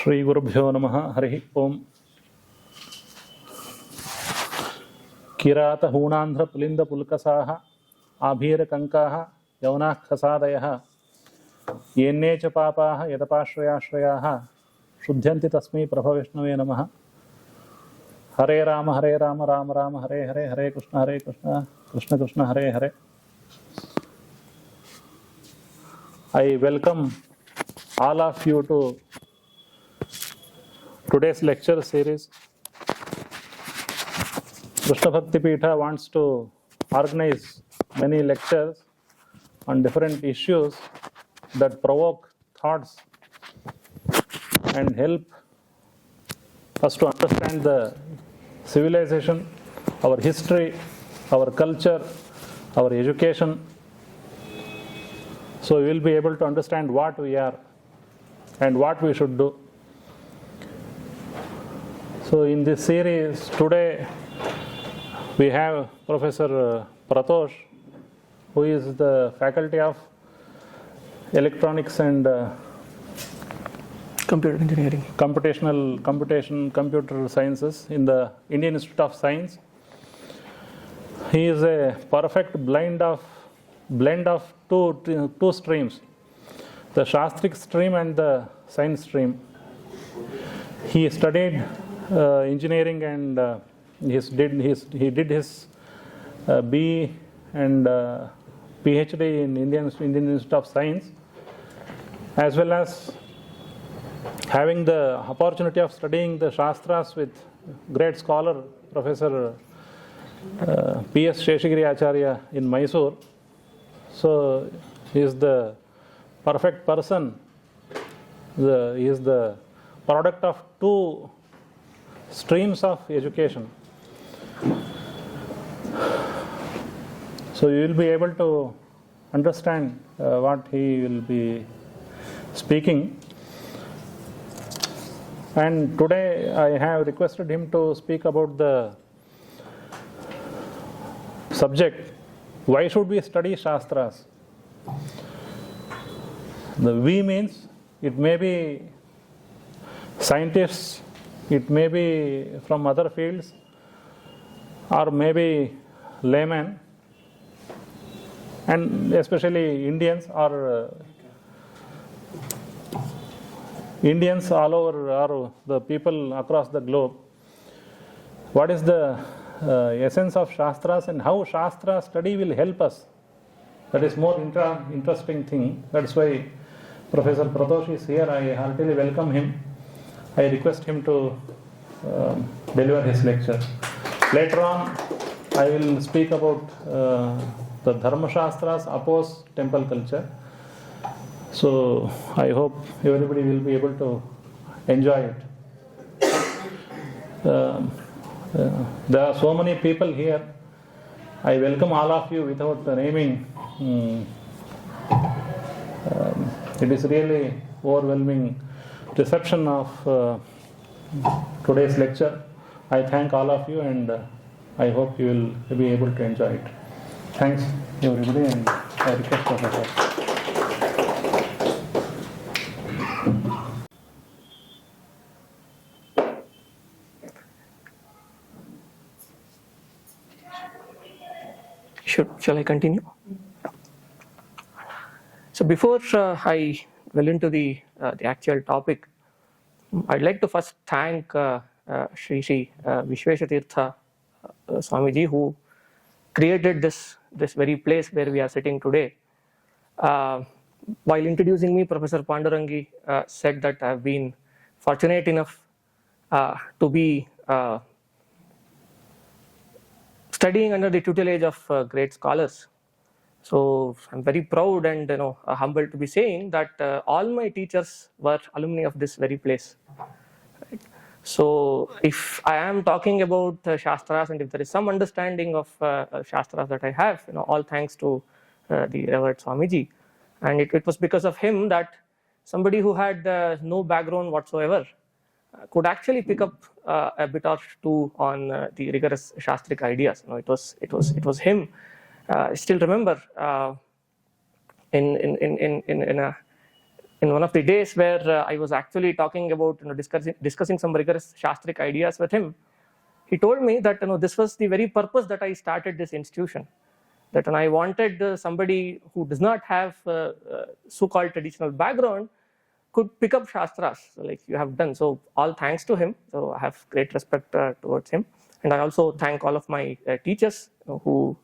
Shri Gurubhyo Namaha Harihi Om. Kirata Hunandhra Pulinda Pulkasaha Abhira Kankaha Yaunah Khasadayaha Yennecha Papaha Yadapashrayashrayaha Shuddhyanti Tasmi Prabhavishnave Namaha. Hare Rama Rama Rama Hare Hare Hare Krishna Krishna Krishna Hare Hare. I welcome all of you to today's lecture series. Krishna Bhakti Peetha wants to organize many lectures on different issues that provoke thoughts and help us to understand the civilization, our history, our culture, our education. So we will be able to understand what we are and what we should do. So in this series today we have Professor Prathosh, who is the Faculty of Electronics and Computer Engineering, Computer Sciences in the Indian Institute of Science. He is a perfect blend of two streams, the Shastric stream and the science stream. He studied engineering and he did his B and PhD in Indian Institute of Science, as well as having the opportunity of studying the Shastras with great scholar Professor P.S. Sheshagiri Acharya in Mysore. So he is the perfect person. He is the product of two streams of education. So you will be able to understand what he will be speaking. And today I have requested him to speak about the subject, why should we study Shastras? The we means it may be scientists, it may be from other fields, or maybe laymen, and especially Indians or Indians all over, or the people across the globe. What is the essence of Shastras and how Shastra study will help us? That is more interesting thing. That's why Professor Prathosh is here. I heartily welcome him. I request him to deliver his lecture. Later on, I will speak about the Dharma Shastras oppose temple culture. So I hope everybody will be able to enjoy it. There are so many people here. I welcome all of you without naming. It is really overwhelming reception of today's lecture. I thank all of you and I hope you will be able to enjoy it. Thanks everybody, and I request Professor. Shall I continue? So before I well into the actual topic, I'd like to first thank Sri Vishveshatirtha Swamiji, who created this very place where we are sitting today. While introducing me, Professor Pandurangi said that I have been fortunate enough to be studying under the tutelage of great scholars. So I'm very proud and humbled to be saying that all my teachers were alumni of this very place. Right? So if I am talking about Shastras and if there is some understanding of Shastras that I have, all thanks to the Revered Swamiji. And it was because of him that somebody who had no background whatsoever could actually pick up a bit or two on the rigorous Shastric ideas. It was him. I still remember in in one of the days where I was actually talking about, discussing some rigorous Shastric ideas with him, he told me that this was the very purpose that I started this institution. That when I wanted somebody who does not have so-called traditional background could pick up Shastras like you have done. So all thanks to him. So I have great respect towards him, and I also thank all of my teachers who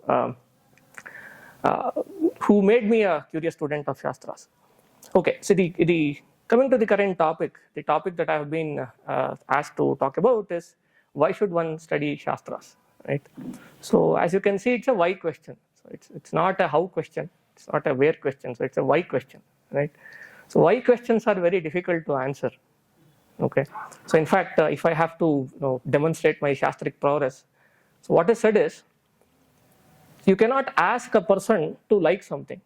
made me a curious student of Shastras. Okay, so coming to the current topic, the topic that I have been asked to talk about is why should one study Shastras, right? So as you can see, it's a why question. So it's not a how question, it's not a where question, so it's a why question, right? So why questions are very difficult to answer. Okay, so in fact, if I have to demonstrate my Shastric prowess, so what is said is, you cannot ask a person to like something.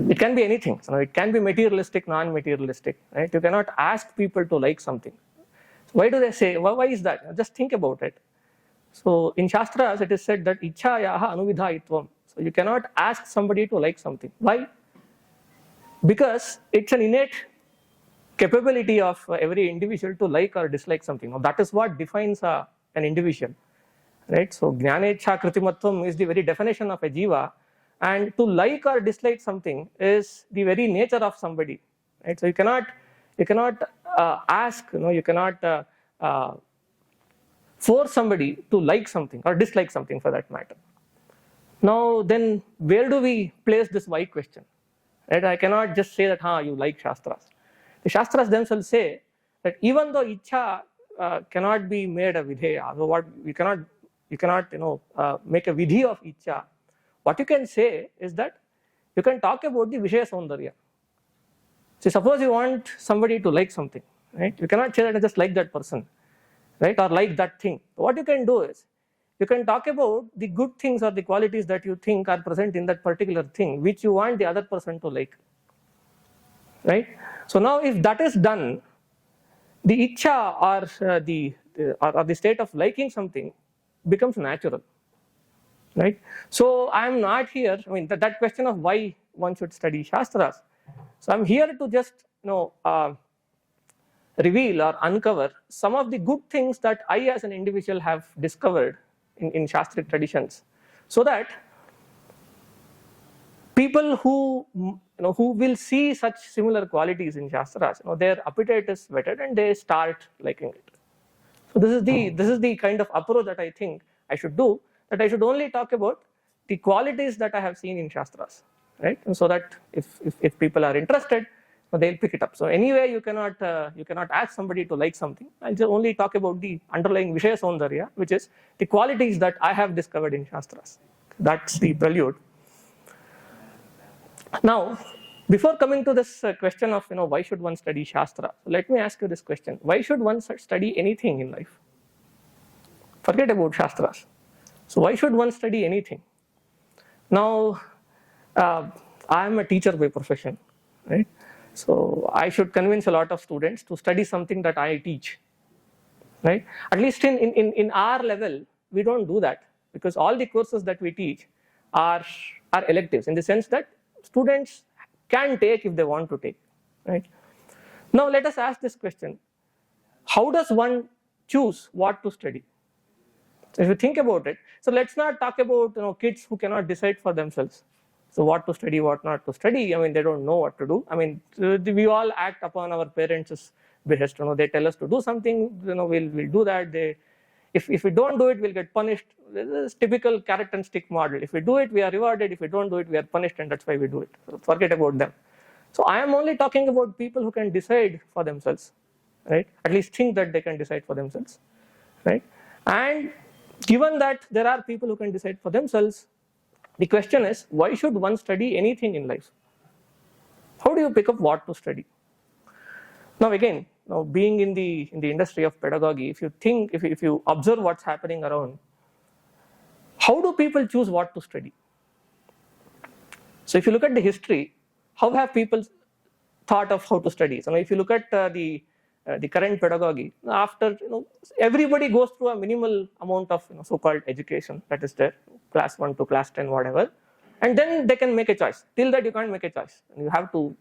It can be anything. So it can be materialistic, non-materialistic, right? You cannot ask people to like something. So why do they say? Why is that? Just think about it. So in Shastras, it is said that ichhayaha anuvidhayitvam. So you cannot ask somebody to like something. Why? Because it's an innate capability of every individual to like or dislike something. Now, that is what defines an individual, right? So jnanecha kritimatvam is the very definition of a jiva, and to like or dislike something is the very nature of somebody, right? So you cannot ask, you cannot force somebody to like something or dislike something for that matter. Now then, where do we place this why question? Right? I cannot just say that you like Shastras. The Shastras themselves say that even though ichha cannot be made a vidheya, so what you cannot make a vidhi of ichha. What you can say is that you can talk about the Vishaya Saundarya. See, suppose you want somebody to like something, right? You cannot say that I just like that person, right? Or like that thing. What you can do is, you can talk about the good things or the qualities that you think are present in that particular thing, which you want the other person to like, right? So now if that is done, the ichha or the state of liking something becomes natural. Right? So I am not here, that question of why one should study Shastras. So I am here to just reveal or uncover some of the good things that I as an individual have discovered in Shastric traditions, so that people who will see such similar qualities in Shastras, their appetite is whetted and they start liking it. So this is the kind of approach that I think I should do. That I should only talk about the qualities that I have seen in Shastras, right? And so that if people are interested, they'll pick it up. So anyway, you cannot ask somebody to like something. I'll just only talk about the underlying Vishaya Saundarya, which is the qualities that I have discovered in Shastras. That's the prelude. Now, before coming to this question of why should one study Shastra, let me ask you this question: why should one study anything in life? Forget about Shastras. So why should one study anything? Now, I am a teacher by profession, right? So I should convince a lot of students to study something that I teach, right? At least in our level, we don't do that, because all the courses that we teach are electives, in the sense that students can take if they want to take, right? Now let us ask this question: how does one choose what to study? If you think about it, so let's not talk about kids who cannot decide for themselves. So what to study, what not to study. They don't know what to do. We all act upon our parents' behest. They tell us to do something. We'll do that. If we don't do it, we'll get punished. This is typical carrot and stick model. If we do it, we are rewarded. If we don't do it, we are punished, and that's why we do it. So forget about them. So I am only talking about people who can decide for themselves, right? At least think that they can decide for themselves, right? And given that there are people who can decide for themselves, the question is, why should one study anything in life? How do you pick up what to study? Now again, being in the industry of pedagogy, if you observe what's happening around, how do people choose what to study? So if you look at the history, how have people thought of how to study? So if you look at the current pedagogy, after everybody goes through a minimal amount of so-called education that is there, class 1 to class 10, whatever, and then they can make a choice. Till that you can't make a choice. You have to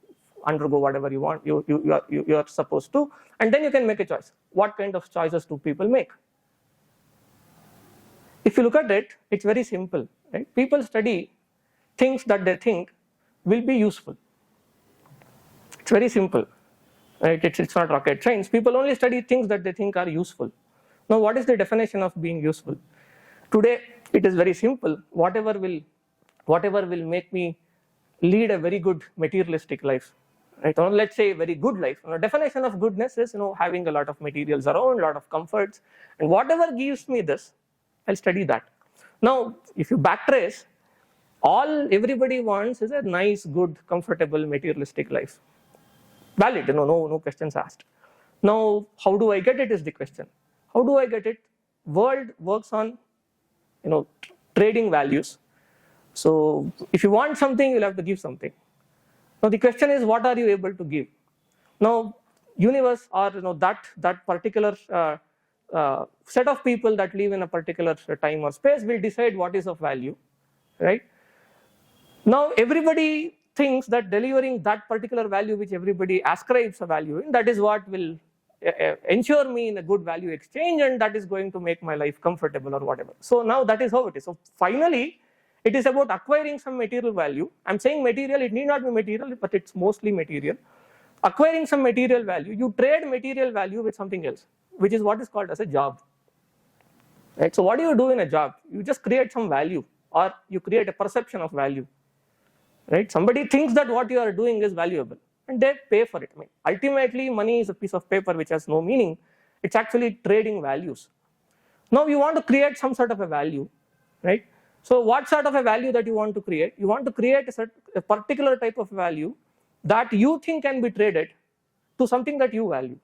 undergo whatever you want, you are supposed to, and then you can make a choice. What kind of choices do people make? If you look at it, it's very simple. Right? People study things that they think will be useful. It's very simple. Right? It's not rocket science. People only study things that they think are useful. Now, what is the definition of being useful? Today, it is very simple. Whatever will make me lead a very good materialistic life, right? Or let's say a very good life. The definition of goodness is, having a lot of materials around, a lot of comforts, and whatever gives me this, I'll study that. Now, if you backtrace, everybody wants is a nice, good, comfortable, materialistic life. Valid, no questions asked. Now, how do I get it is the question. How do I get it? World works on, trading values. So, if you want something, you'll have to give something. Now, the question is, what are you able to give? Now, universe or that particular set of people that live in a particular time or space will decide what is of value, right? Now, everybody thinks that delivering that particular value which everybody ascribes a value in, that is what will ensure me in a good value exchange, and that is going to make my life comfortable or whatever. So now that is how it is. So finally, it is about acquiring some material value. I'm saying material, it need not be material, but it's mostly material. Acquiring some material value, you trade material value with something else, which is what is called as a job. Right? So what do you do in a job? You just create some value, or you create a perception of value. Right? Somebody thinks that what you are doing is valuable, and they pay for it. Ultimately, money is a piece of paper which has no meaning. It's actually trading values. Now you want to create some sort of a value, right? So what sort of a value that you want to create? You want to create a particular type of value that you think can be traded to something that you value.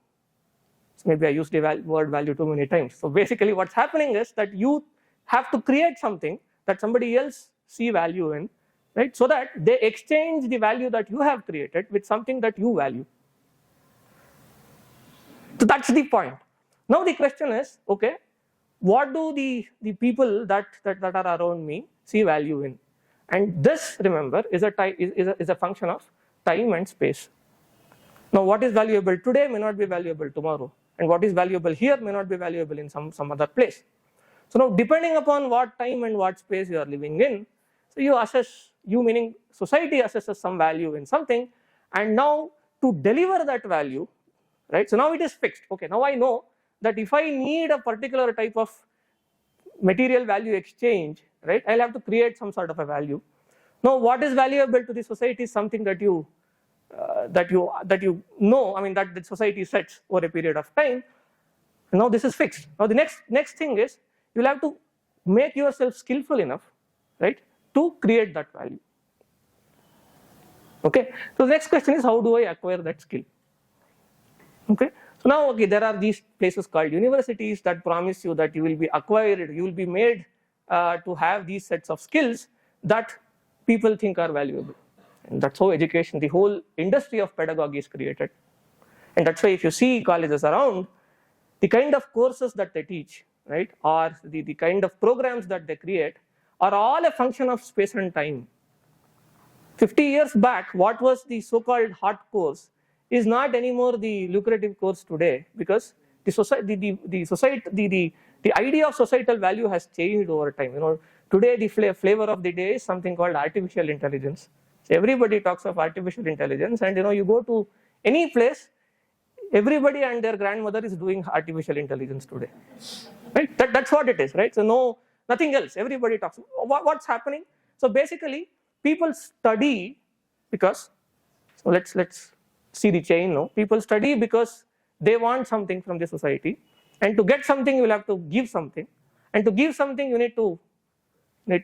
So maybe I used the word value too many times. So basically what's happening is that you have to create something that somebody else see value in, right? So that they exchange the value that you have created with something that you value. So that's the point. Now the question is, okay, what do the people that are around me see value in? And this, remember, is a function of time and space. Now what is valuable today may not be valuable tomorrow, and what is valuable here may not be valuable in some other place. So now, depending upon what time and what space you are living in, so you assess, meaning society assesses some value in something, and now to deliver that value, right? So now it is fixed. Okay, now I know that if I need a particular type of material value exchange, right, I'll have to create some sort of a value. Now, what is valuable to the society is something that you know. I mean, that the society sets over a period of time. Now this is fixed. Now the next thing is, you'll have to make yourself skillful enough, right, to create that value. Okay. So the next question is, how do I acquire that skill? Okay. So now, okay, there are these places called universities that promise you that you will be acquired, you will be made to have these sets of skills that people think are valuable. And that's how education, the whole industry of pedagogy is created. And that's why if you see colleges around, the kind of courses that they teach, right, or the kind of programs that they create are all a function of space and time. 50 years back, what was the so-called hot course is not anymore the lucrative course today, because the idea of societal value has changed over time. Today the flavor of the day is something called artificial intelligence. So everybody talks of artificial intelligence, and you go to any place, everybody and their grandmother is doing artificial intelligence today, right? That's what it is, right? So nothing else. Everybody talks. What's happening? So basically, people study because. So let's see the chain. No, people study because they want something from the society, and to get something, you will have to give something, and to give something, you need to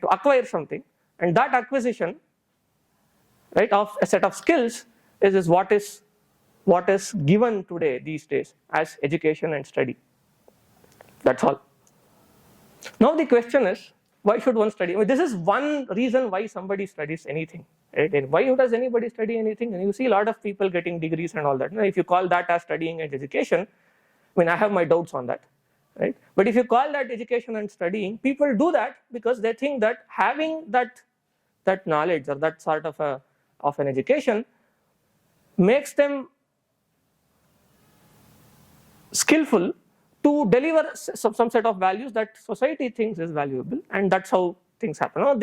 acquire something, and that acquisition, right, of a set of skills is what is given today these days as education and study. That's all. Now the question is, why should one study? I mean, this is one reason why somebody studies anything, right? And why does anybody study anything? And you see a lot of people getting degrees and all that. If you call that as studying and education, I mean, I have my doubts on that, right? But if you call that education and studying, people do that because they think that having that that knowledge or that sort of an education makes them skillful to deliver some set of values that society thinks is valuable, and that's how things happen. Now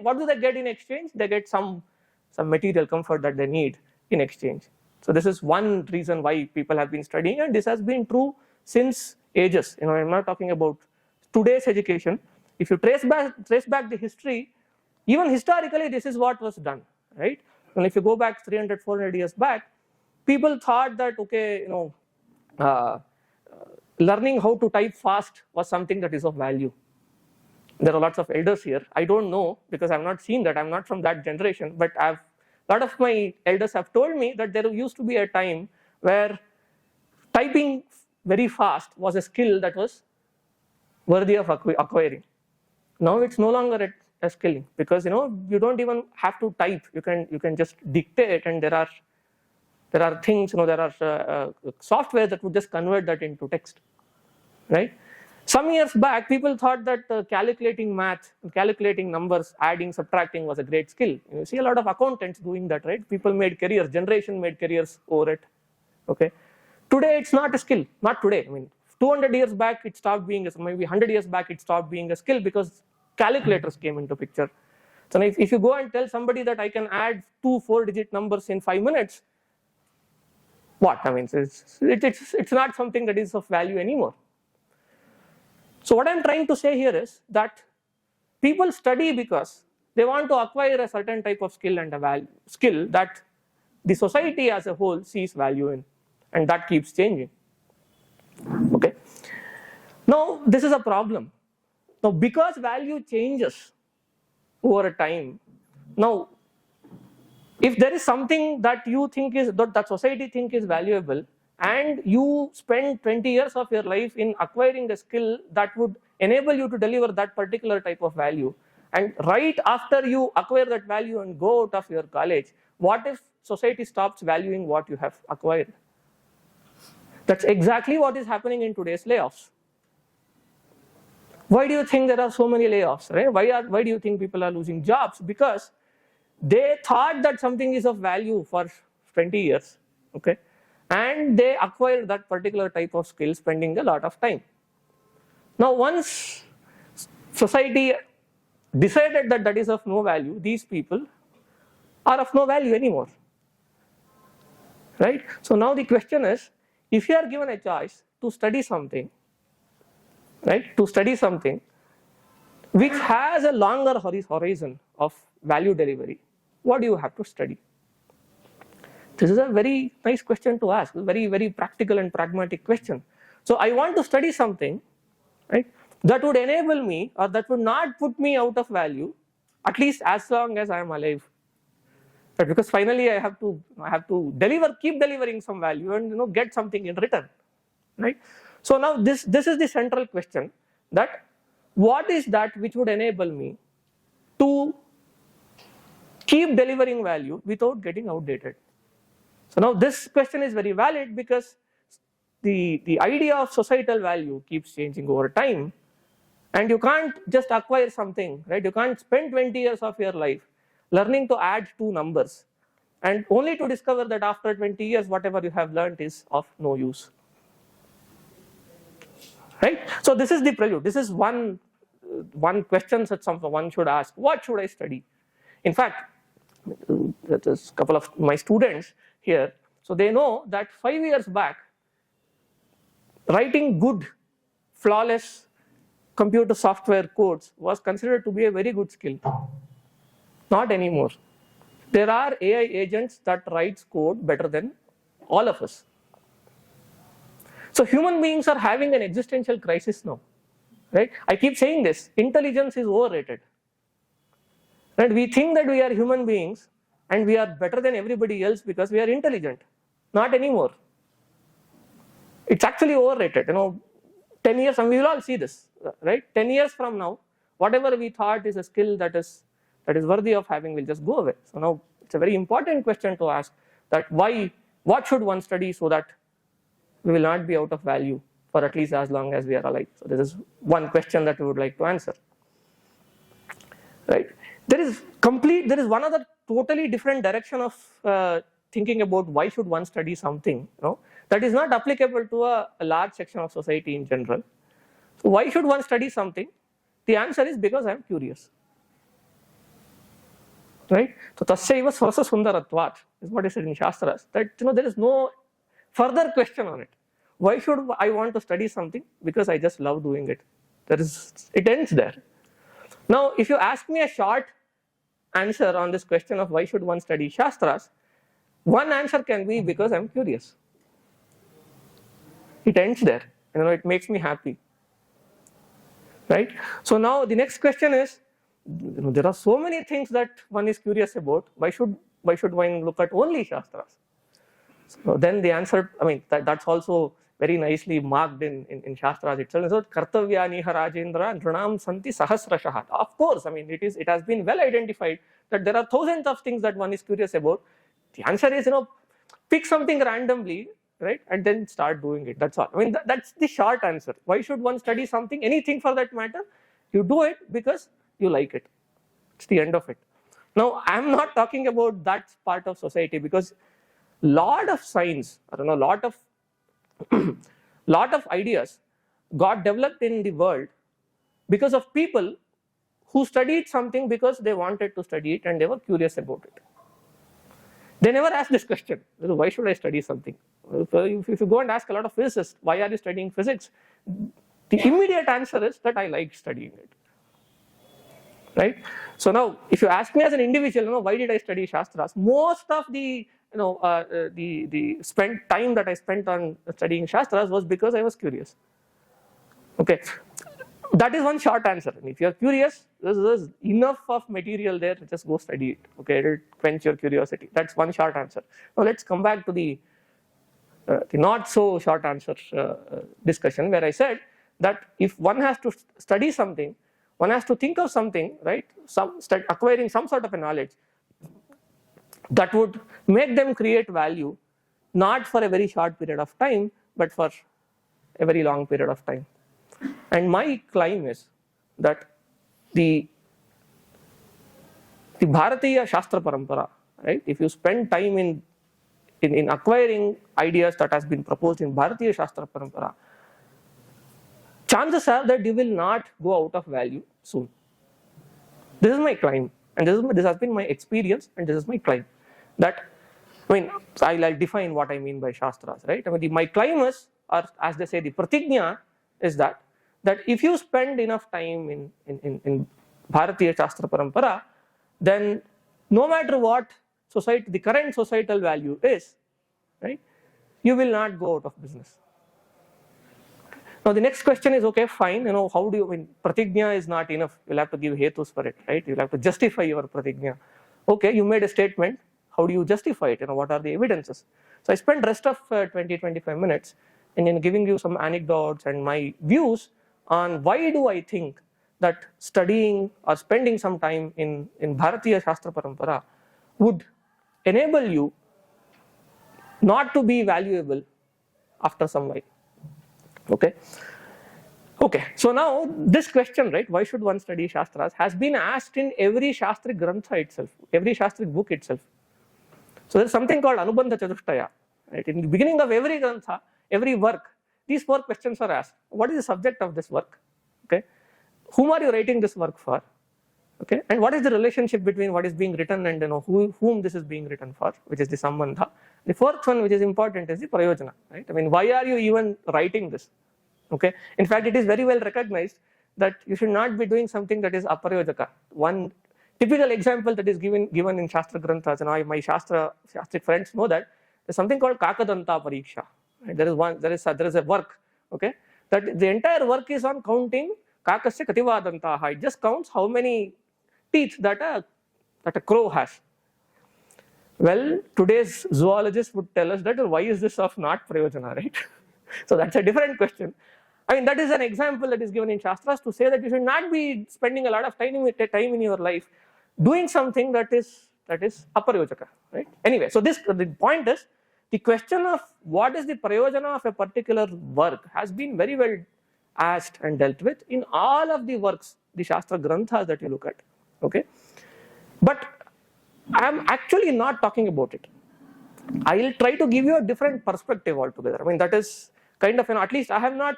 what do they get in exchange? They get some material comfort that they need in exchange. So this is one reason why people have been studying, and this has been true since ages. I'm not talking about today's education. If you trace back the history, even historically this is what was done, right? And if you go back 300, 400 years back, people thought that, okay, learning how to type fast was something that is of value. There are lots of elders here. I don't know because I've not seen that. I'm not from that generation, but a lot of my elders have told me that there used to be a time where typing very fast was a skill that was worthy of acquiring. Now it's no longer a skill, because you don't even have to type. You can just dictate, and there are things, there are software that would just convert that into text, right? Some years back, people thought that calculating math, calculating numbers, adding, subtracting was a great skill. You see a lot of accountants doing that, right? People made careers, generation made careers over it. Okay, today it's not a skill. Not today. 200 years back it stopped being maybe 100 years back it stopped being a skill because calculators came into picture. So if you go and tell somebody that I can add 2 4-digit numbers in 5 minutes, what? It's not something that is of value anymore. So what I'm trying to say here is that people study because they want to acquire a certain type of skill and a skill that the society as a whole sees value in, and that keeps changing. Okay. Now this is a problem. Now because value changes over time, now if there is something that you think is that society think is valuable, and you spend 20 years of your life in acquiring a skill that would enable you to deliver that particular type of value, and right after you acquire that value and go out of your college, what if society stops valuing what you have acquired? That's exactly what is happening in today's layoffs. Why do you think there are so many layoffs, right? Why do you think people are losing jobs? Because they thought that something is of value for 20 years, okay? And they acquired that particular type of skill spending a lot of time. Now once society decided that that is of no value, these people are of no value anymore, right? So now the question is, if you are given a choice to study something, right, to study something which has a longer horizon of value delivery, what do you have to study? This is a very nice question to ask, very, very practical and pragmatic question. So I want to study something, right, that would enable me, or that would not put me out of value, at least as long as I am alive. Right? Because finally I have to keep delivering some value and get something in return, right? So now this is the central question, that what is that which would enable me to keep delivering value without getting outdated? So now this question is very valid because the idea of societal value keeps changing over time, and you can't just acquire something, right? You can't spend 20 years of your life learning to add 2 numbers and only to discover that after 20 years whatever you have learned is of no use, right? So this is the prelude. This is one question that one should ask: what should I study? In fact, there's a couple of my students here, so they know that 5 years back writing good, flawless computer software codes was considered to be a very good skill. Not anymore. There are AI agents that writes code better than all of us. So human beings are having an existential crisis now, right? I keep saying this: intelligence is overrated. Right? We think that we are human beings and we are better than everybody else because we are intelligent. Not anymore. It's actually overrated. 10 years, and we will all see this, right? 10 years from now, whatever we thought is a skill that is worthy of having will just go away. So now it's a very important question to ask, that what should one study so that we will not be out of value for at least as long as we are alive? So this is one question that we would like to answer, right? there is one other totally different direction of thinking about why should one study something, that is not applicable to a large section of society in general. So why should one study something? The answer is because I am curious. Right? So tasyaiva swarsa sundaratvat is what is said in Shastras, that there is no further question on it. Why should I want to study something? Because I just love doing it. It ends there. Now, if you ask me a short answer on this question of why should one study Shastras, one answer can be because I'm curious. It ends there. It makes me happy. Right? So now the next question is, there are so many things that one is curious about. Why should one look at only Shastras? So then the answer, that's also very nicely marked in Shastras itself. So kartavyani harajendra nrunam santi sahasrashah. Of course, it has been well identified that there are thousands of things that one is curious about. The answer is, pick something randomly, right, and then start doing it. That's all. That's the short answer. Why should one study something, anything for that matter? You do it because you like it. It's the end of it. Now, I'm not talking about that part of society, because lot of science, lot of ideas got developed in the world because of people who studied something because they wanted to study it and they were curious about it. They never asked this question, why should I study something? If you go and ask a lot of physicists, why are you studying physics? The immediate answer is that I like studying it. Right? So now, if you ask me as an individual, why did I study Shastras? Most of the time that I spent on studying Shastras was because I was curious. Okay, that is one short answer. And if you are curious, there's enough of material there. Just go study it. Okay, it will quench your curiosity. That's one short answer. Now let's come back to the not so short answer discussion, where I said that if one has to study something, one has to think of something, right? Acquiring some sort of a knowledge that would make them create value, not for a very short period of time, but for a very long period of time. And my claim is that the Bharatiya Shastra Parampara, right? If you spend time in acquiring ideas that has been proposed in Bharatiya Shastra Parampara, chances are that you will not go out of value soon. This is my claim, and this has been my experience, and this is my claim. That, I'll define what I mean by Shastras, right? My claim is, or as they say, the pratigna is that if you spend enough time in Bharatiya Shastra Parampara, then no matter what the current societal value is, right, you will not go out of business. Now the next question is, okay, fine, how do you, pratigna is not enough, you'll have to give hetus for it, right? You'll have to justify your pratigna. Okay, you made a statement, how do you justify it? What are the evidences? So I spent rest of 20-25 minutes in giving you some anecdotes and my views on why do I think that studying or spending some time in Bharatiya Shastra Parampara would enable you not to be valuable after some while. Okay, so now this question, right, why should one study Shastras, has been asked in every Shastric Grantha itself, every Shastric book itself. So there's something called Anubandha Chatushtaya, right? In the beginning of every Grantha, every work, these 4 questions are asked. What is the subject of this work? Okay, whom are you writing this work for? Okay, and what is the relationship between what is being written and whom this is being written for, which is the Sambandha. The 4th one, which is important, is the Prayojana, right? Why are you even writing this? Okay, in fact, it is very well recognized that you should not be doing something that is aprayojaka. One typical example that is given in Shastra Granthas, and my Shastric friends know that there's something called Kakadanta Pariksha. Right? There is a work, okay, that the entire work is on counting Kakasya Kativadantaha. It just counts how many teeth that a crow has. Well, today's zoologist would tell us that why is this of not prayojana, right? So that's a different question. That is an example that is given in Shastras to say that you should not be spending a lot of time in your life doing something that is aparayojaka, right? Anyway, so the point is, the question of what is the prayojana of a particular work has been very well asked and dealt with in all of the works, the Shastra Granthas that you look at. Okay, But I am actually not talking about it. I will try to give you a different perspective altogether. I mean, that is kind of, at least I have not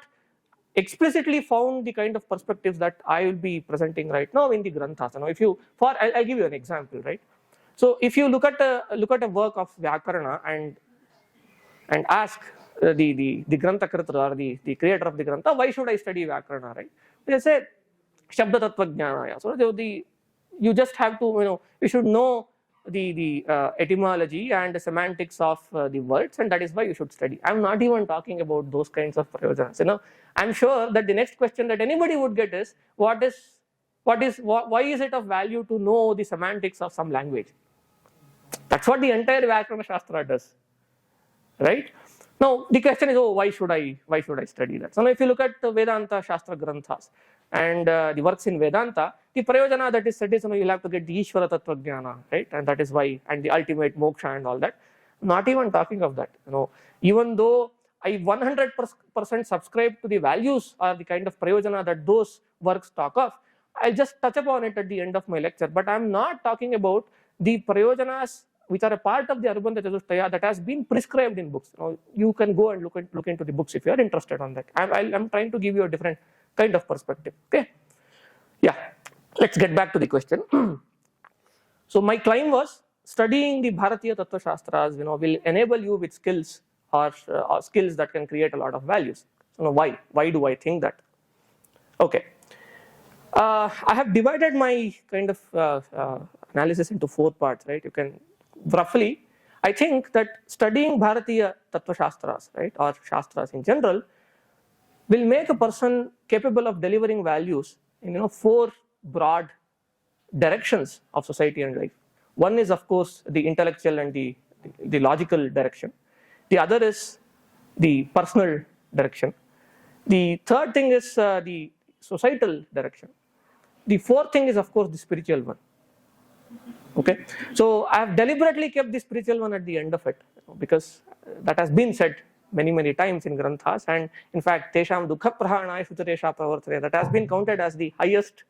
explicitly found the kind of perspectives that I will be presenting right now in the granthas. If you, I'll give you an example, right? So if you look at a work of Vyakarana and ask the Grantakarta or the creator of the Grantha, why should I study Vyakarana, right? They say Shabda Tattva Jnanaya. So you just have to, you should know the etymology and the semantics of the words, and that is why you should study. I'm not even talking about those kinds of prayojanas. I'm sure that the next question that anybody would get is, why is it of value to know the semantics of some language? That's what the entire Vyakarana Shastra does, right? Now the question is, why should I study that? So now if you look at the Vedanta Shastra Granthas and the works in Vedanta, the prayojana that is said is, you'll have to get the Ishvara Tattva Jnana, right? And that is why, and the ultimate moksha and all that. Not even talking of that. Even though I 100% subscribe to the values or the kind of prayojana that those works talk of, I'll just touch upon it at the end of my lecture. But I'm not talking about the prayojanas which are a part of the Anubandha Chatushtaya that has been prescribed in books. You can go and look into the books if you are interested on that. I'm trying to give you a different kind of perspective. Okay, yeah, let's get back to the question. So my claim was, studying the Bharatiya Tattva Shastras, will enable you with skills or skills that can create a lot of values. So why do I think that? Okay, I have divided my kind of analysis into 4 parts, right? You can roughly, I think that studying Bharatiya Tattva Shastras, right, or Shastras in general, will make a person capable of delivering values in 4 broad directions of society and life. One is, of course, the intellectual and the logical direction. The other is the personal direction. The third thing is the societal direction. The fourth thing is, of course, the spiritual one. Okay, so I have deliberately kept the spiritual one at the end of it, because that has been said many times in granthas, and in fact, Tesham Dukha Prahanaya Sutaresha Pravartare, that has been counted as the highest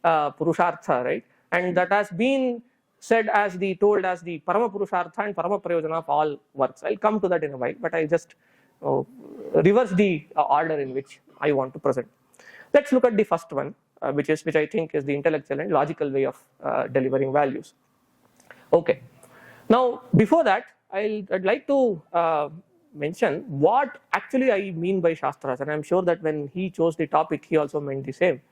Purushartha, right? And that has been said told as the Parama Purushartha and Parama Prayojana of all works. I'll come to that in a while, but I just reverse the order in which I want to present. Let's look at the first one, which I think is the intellectual and logical way of delivering values. Okay, now before that, I'd like to mention what actually I mean by Shastras, and I'm sure that when he chose the topic, he also meant the same.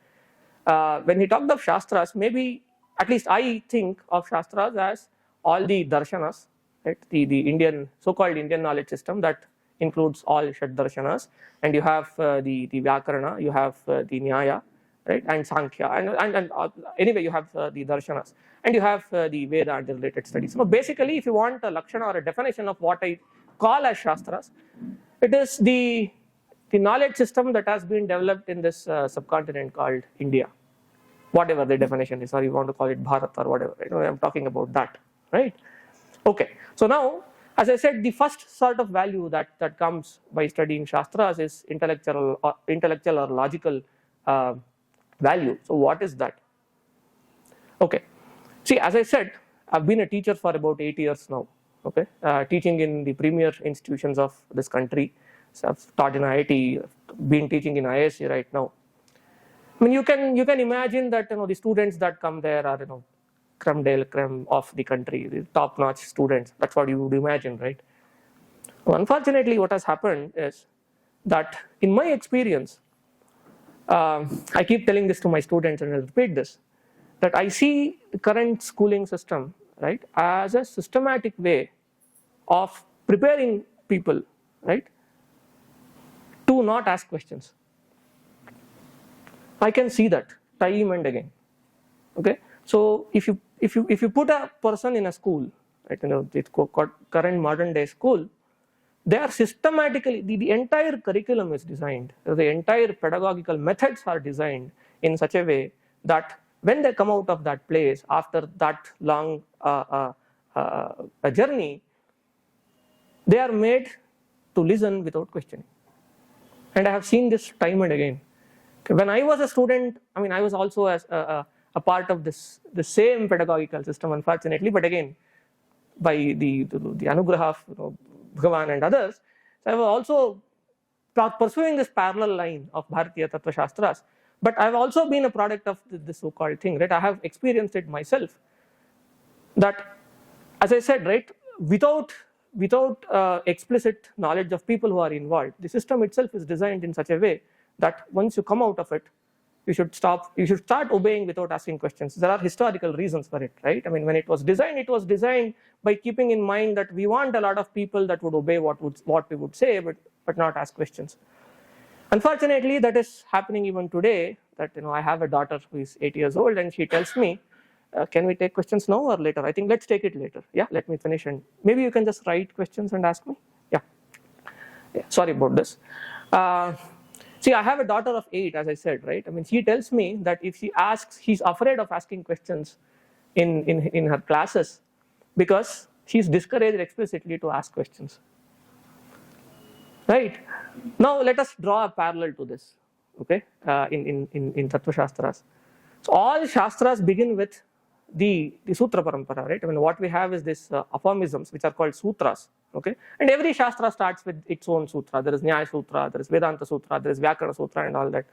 When he talked of Shastras, maybe at least I think of Shastras as all the darshanas, right? The Indian, so-called Indian knowledge system that includes all Shad darshanas, and you have the Vyakarana, you have the Nyaya, right, and Sankhya, and anyway you have the darshanas, and you have the Veda and the related studies. So basically, if you want a lakshana or a definition of what I call as Shastras, it is the knowledge system that has been developed in this subcontinent called India, whatever the definition is, or you want to call it Bharat or whatever, right? I'm talking about that, right? Okay, so now, as I said, the first sort of value that comes by studying Shastras is intellectual or logical value. So what is that? Okay, see, as I said, I've been a teacher for about 8 years now. Okay, teaching in the premier institutions of this country. So I've taught in IIT, been teaching in IISc right now. I mean, you can imagine that the students that come there are creme de la creme of the country, the top-notch students. That's what you would imagine, right? Well, unfortunately, what has happened is that in my experience, I keep telling this to my students and I'll repeat this, that I see the current schooling system, right, as a systematic way of preparing people, right, to not ask questions. I can see that time and again. Okay, so if you put a person in a school, right, it's current modern day school, they are systematically, the entire curriculum is designed, the entire pedagogical methods are designed in such a way that when they come out of that place after that long a journey, they are made to listen without questioning. And I have seen this time and again. When I was a student, I mean, I was also a a part of the same pedagogical system, unfortunately, but again, by the anugraha of Bhagavan and others. So I was also pursuing this parallel line of Bharatiya Tattva Shastras, but I've also been a product of this so-called thing, right? I have experienced it myself, that, as I said, right, without explicit knowledge of people who are involved, the system itself is designed in such a way that once you come out of it, you should start obeying without asking questions. There are historical reasons for it, right? I mean, when it was designed by keeping in mind that we want a lot of people that would obey what we would say, but not ask questions. Unfortunately, that is happening even today. That, I have a daughter who is 8 years old, and she tells me, can we take questions now or later? I think let's take it later. Yeah, let me finish, and maybe you can just write questions and ask me. Yeah, sorry about this. See, I have a daughter of 8, as I said, right? I mean, she tells me that if she asks, she's afraid of asking questions in her classes because she's discouraged explicitly to ask questions. Right? Now let us draw a parallel to this, okay? In Tattva Shastras. So all Shastras begin with the Sutra Parampara, right? I mean, what we have is this aphorisms, which are called sutras, okay? And every Shastra starts with its own sutra. There is Nyaya Sutra, there is Vedanta Sutra, there is Vyakarana Sutra, and all that.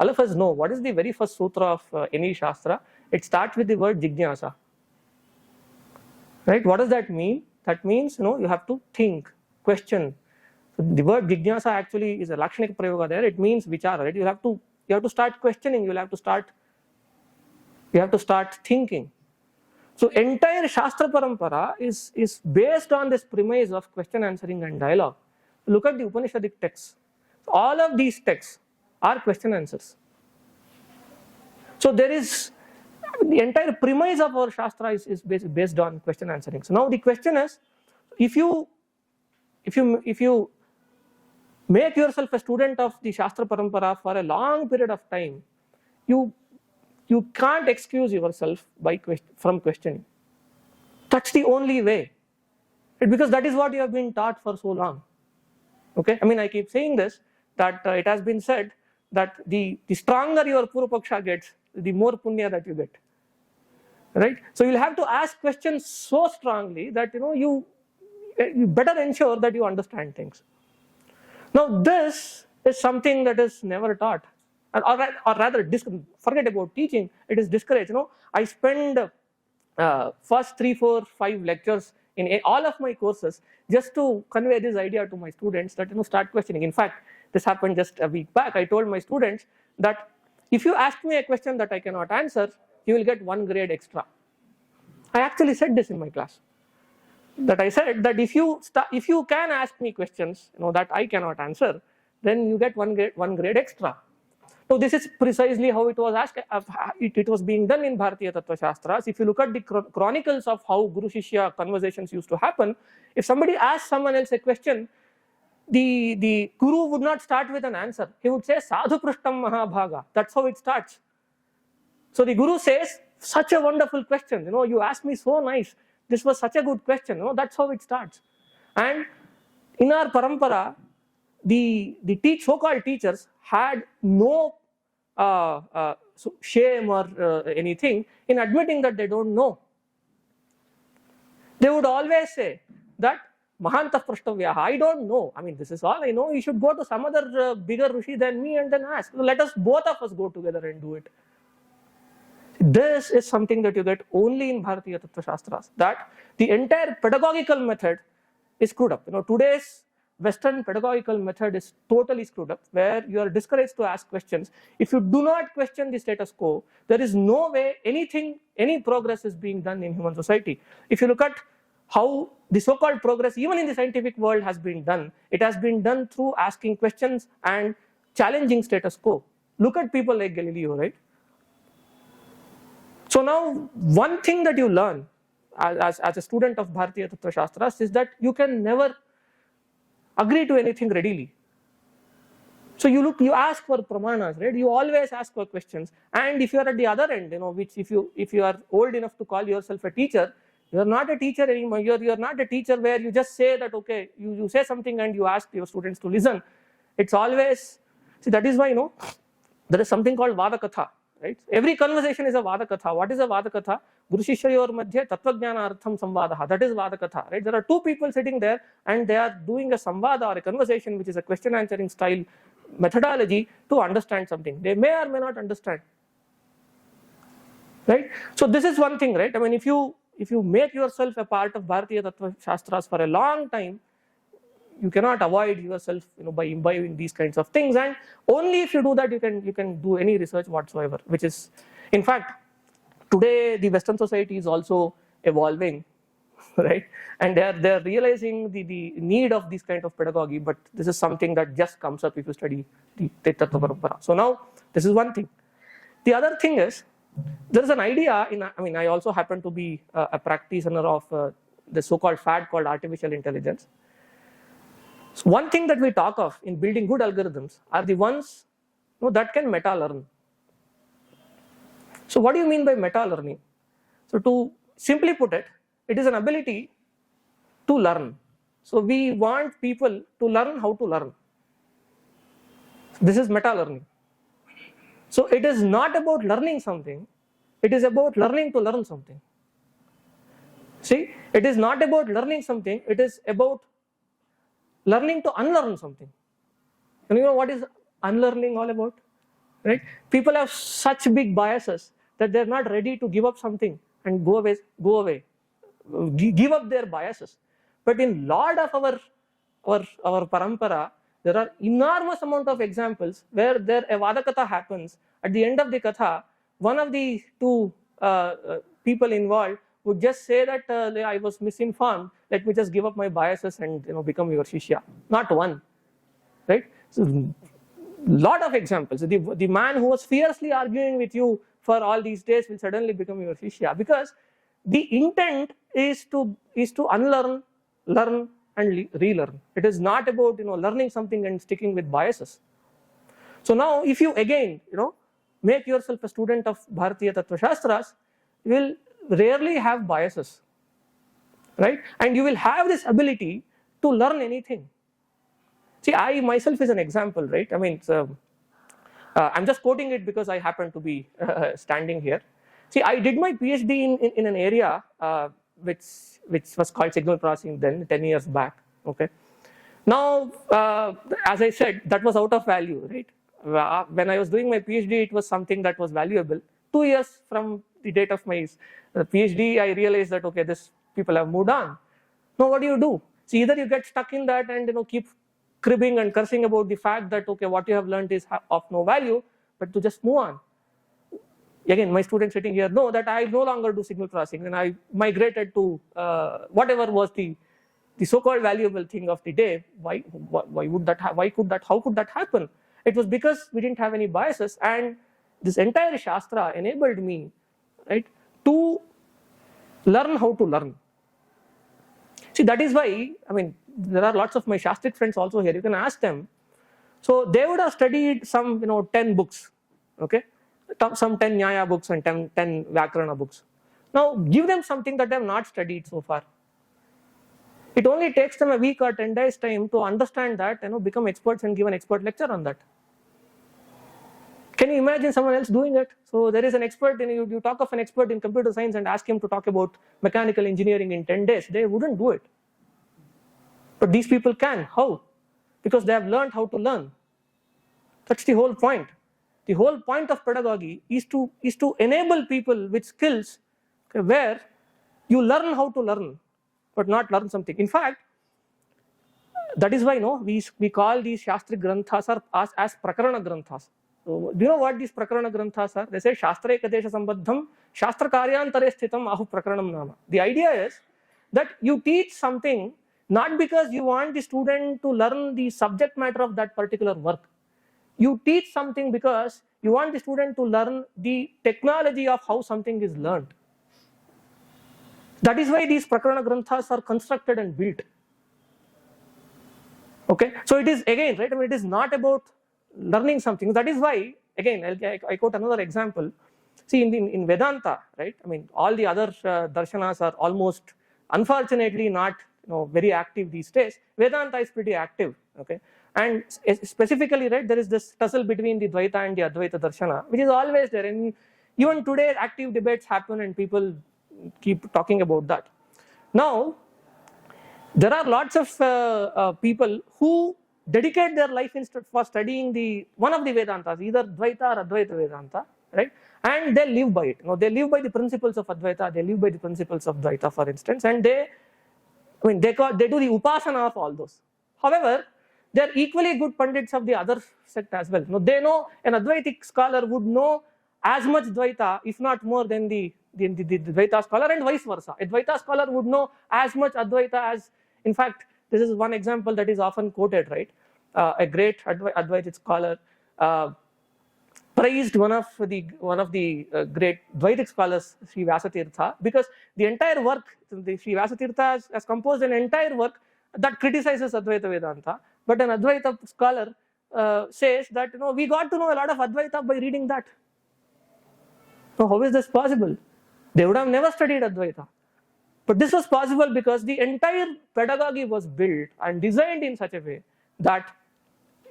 All of us know what is the very first sutra of any Shastra. It starts with the word Jignasa, right? What does that mean? That means, you have to think, question. So the word Jignasa actually is a Lakshanika Prayoga there. It means vichara, right? You have to start questioning. You have to start thinking. So entire Shastra Parampara is based on this premise of question answering and dialogue. Look at the Upanishadic texts. All of these texts are question answers. So there is the entire premise of our Shastra is based on question answering. So now the question is, if you make yourself a student of the Shastra Parampara for a long period of time, you can't excuse yourself from questioning. That's the only way, because that is what you have been taught for so long. Okay, I mean, I keep saying this, that it has been said that the stronger your Purvapaksha gets, the more punya that you get. Right? So you'll have to ask questions so strongly that you better ensure that you understand things. Now this is something that is never taught, or rather forget about teaching. It is discouraged. I spend first 3, 4, 5 lectures in all of my courses just to convey this idea to my students that start questioning. In fact, this happened just a week back. I told my students that if you ask me a question that I cannot answer, you will get 1 grade extra. I actually said this in my class. That I said that if you can ask me questions that I cannot answer, then you get 1 grade extra. So this is precisely how it was asked. It was being done in Bharatiya Tattva Shastras. If you look at the chronicles of how Guru Shishya conversations used to happen, if somebody asked someone else a question, the Guru would not start with an answer. He would say Sadhu Prishtam Mahabhaga. That's how it starts. So the Guru says, such a wonderful question. You asked me so nice. This was such a good question. That's how it starts. And in our parampara, the so-called teachers had no shame or anything in admitting that they don't know. They would always say that Mahantah Prashtavyaha, I don't know. I mean, this is all I know. You should go to some other bigger Rishi than me and then ask. So let us, both of us, go together and do it. This is something that you get only in Bharatiya Tattva Shastras, that the entire pedagogical method is screwed up. Today's Western pedagogical method is totally screwed up, where you are discouraged to ask questions. If you do not question the status quo, there is no way any progress is being done in human society. If you look at how the so-called progress, even in the scientific world, has been done, it has been done through asking questions and challenging status quo. Look at people like Galileo, right? So now, one thing that you learn as a student of Bharatiya Tattva Shastras is that you can never agree to anything readily. So you ask for pramanas, right? You always ask for questions. And if you are at the other end, which if you are old enough to call yourself a teacher, you are not a teacher anymore. You are not a teacher where you just say that, okay, you say something and you ask your students to listen. It's always, see, that is why, there is something called Vadakatha. right? Every conversation is a Vada Katha. What is a Vada Katha? Guru Shishyayor Madhya Tattvajnana Artham Samvadaha. That is Vada Katha, right? There are two people sitting there and they are doing a samvada or a conversation, which is a question answering style methodology to understand something. They may or may not understand, right? So this is one thing, right? I mean, if you make yourself a part of Bharatiya Tattva Shastras for a long time, you cannot avoid yourself, by imbibing these kinds of things, and only if you do that you can do any research whatsoever, which is, in fact, today the Western society is also evolving, right? And they're realizing the need of this kind of pedagogy, but this is something that just comes up if you study the Tattva Parampara. So now this is one thing. The other thing is, there is an idea I also happen to be a practitioner of the so-called fad called artificial intelligence. So one thing that we talk of in building good algorithms are the ones that can meta-learn. So what do you mean by meta-learning? So to simply put it, it is an ability to learn. So we want people to learn how to learn. This is meta-learning. So it is not about learning something, it is about learning to learn something. See, it is not about learning something, it is about learning to unlearn something. And you know what is unlearning all about? Right? People have such big biases that they're not ready to give up something and go away, give up their biases. But in lot of our parampara, there are enormous amount of examples where a Vada Katha happens. At the end of the Katha, one of the two people involved would just say that I was misinformed, let me just give up my biases and become your Shishya. Not one, right? So, lot of examples. The man who was fiercely arguing with you for all these days will suddenly become your Shishya, because the intent is to unlearn, learn and relearn. It is not about learning something and sticking with biases. So now if you again make yourself a student of Bharatiya Tattva Shastras, you will rarely have biases, right? And you will have this ability to learn anything. See, I myself is an example, right? I mean, I'm just quoting it because I happen to be standing here. See, I did my PhD in an area which was called signal processing then, 10 years back, okay? Now, as I said, that was out of value, right? When I was doing my PhD, it was something that was valuable. 2 years from the date of my PhD, I realized that, okay, these people have moved on. Now, what do? So either you get stuck in that and keep cribbing and cursing about the fact that, okay, what you have learned is of no value, but to just move on. Again, my students sitting here know that I no longer do signal processing, and I migrated to whatever was the so-called valuable thing of the day. Why would that? How could that happen? It was because we didn't have any biases, and this entire Shastra enabled me, right, to learn how to learn. See, that is why, I mean, there are lots of my Shastric friends also here. You can ask them. So they would have studied some, 10 books, okay, some 10 Nyaya books and 10 Vyakarana books. Now give them something that they have not studied so far. It only takes them a week or 10 days time to understand that, become experts and give an expert lecture on that. Can you imagine someone else doing it? So there is an expert, you talk of an expert in computer science and ask him to talk about mechanical engineering in 10 days. They wouldn't do it. But these people can. How? Because they have learned how to learn. That's the whole point. The whole point of pedagogy is to enable people with skills, okay, where you learn how to learn, but not learn something. In fact, that is why we call these Shastric Granthas as Prakarana Granthas. So, do you know what these Prakarana Granthas are? They say Shastra Ekadesha Sambadham Shastra Karyantare Sthitam Ahu Prakaranam Nama. The idea is that you teach something not because you want the student to learn the subject matter of that particular work. You teach something because you want the student to learn the technology of how something is learned. That is why these Prakarana Granthas are constructed and built. Okay, so it is again, right? I mean, it is not about learning something. That is why, again, I quote another example. See, in Vedanta, right? I mean, all the other darshanas are almost, unfortunately, not very active these days. Vedanta is pretty active. Okay, And specifically, right, there is this tussle between the Dvaita and the Advaita Darshana, which is always there. And even today, active debates happen and people keep talking about that. Now, there are lots of people who dedicate their life for studying one of the Vedantas, either Dvaita or Advaita Vedanta, right? And they live by it. They live by the principles of Advaita, they live by the principles of Dvaita, for instance, and they do the upasana of all those. However, they are equally good pandits of the other sect as well. They know, an Advaitic scholar would know as much Dvaita, if not more, than the Dvaita scholar, and vice versa. A Dvaita scholar would know as much Advaita as, in fact, this is one example that is often quoted, right? A great Advaitic scholar praised one of the great Dvaitic scholars, Sri Vyasatirtha, because the entire work, the Sri Vyasatirtha has composed an entire work that criticizes Advaita Vedanta, but an Advaita scholar says that we got to know a lot of Advaita by reading that. So how is this possible? They would have never studied Advaita. But this was possible because the entire pedagogy was built and designed in such a way that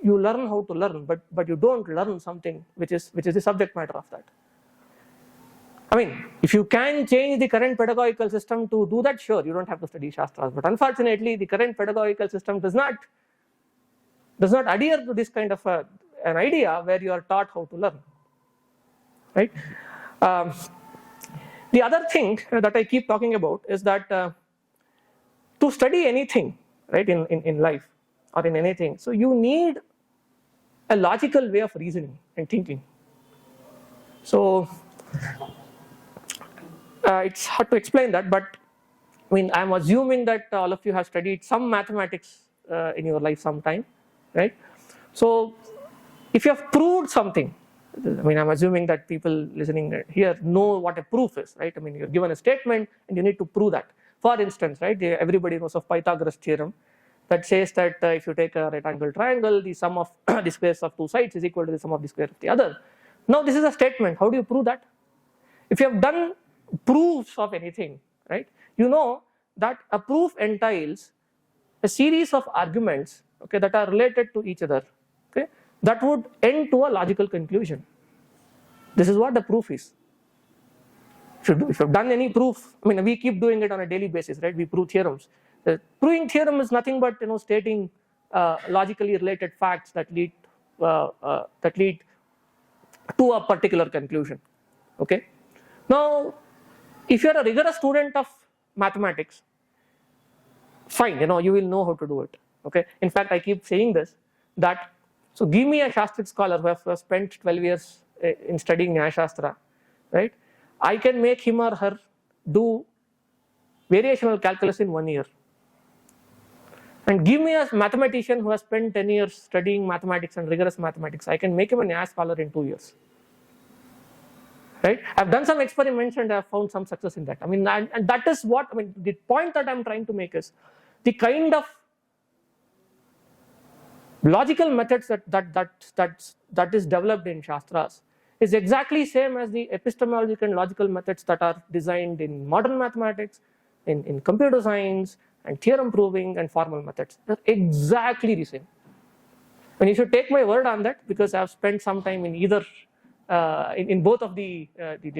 you learn how to learn, but you don't learn something which is the subject matter of that. I mean, if you can change the current pedagogical system to do that, sure, you don't have to study Shastras. But unfortunately, the current pedagogical system does not adhere to this kind of an idea where you are taught how to learn, right? The other thing that I keep talking about is that to study anything, right, in life or in anything, so you need a logical way of reasoning and thinking. So it's hard to explain that, but I mean, I'm assuming that all of you have studied some mathematics in your life sometime, right? So if you have proved something, I mean, I'm assuming that people listening here know what a proof is, right? I mean, you're given a statement and you need to prove that. For instance, right, everybody knows of Pythagoras theorem that says that if you take a right angle triangle, the sum of the squares of two sides is equal to the sum of the square of the other. Now, this is a statement. How do you prove that? If you have done proofs of anything, right, you know that a proof entails a series of arguments, okay, that are related to each other, okay, that would end to a logical conclusion. This is what the proof is. If you've done any proof, I mean, we keep doing it on a daily basis, right? We prove theorems. The proving theorem is nothing but stating logically related facts that lead to a particular conclusion. Okay. Now, if you're a rigorous student of mathematics, fine, you will know how to do it. Okay. In fact, I keep saying this, that so give me a Shastric scholar who has spent 12 years in studying Nyaya Shastra, right? I can make him or her do variational calculus in 1 year. And give me a mathematician who has spent 10 years studying mathematics and rigorous mathematics, I can make him a Nyaya scholar in 2 years. Right? I've done some experiments and I've found some success in that. I mean, and that is what, I mean, the point that I'm trying to make is the kind of logical methods that is developed in Shastras is exactly same as the epistemological and logical methods that are designed in modern mathematics, in computer science, and theorem proving and formal methods. They're exactly the same. And you should take my word on that, because I've spent some time in either, in both of the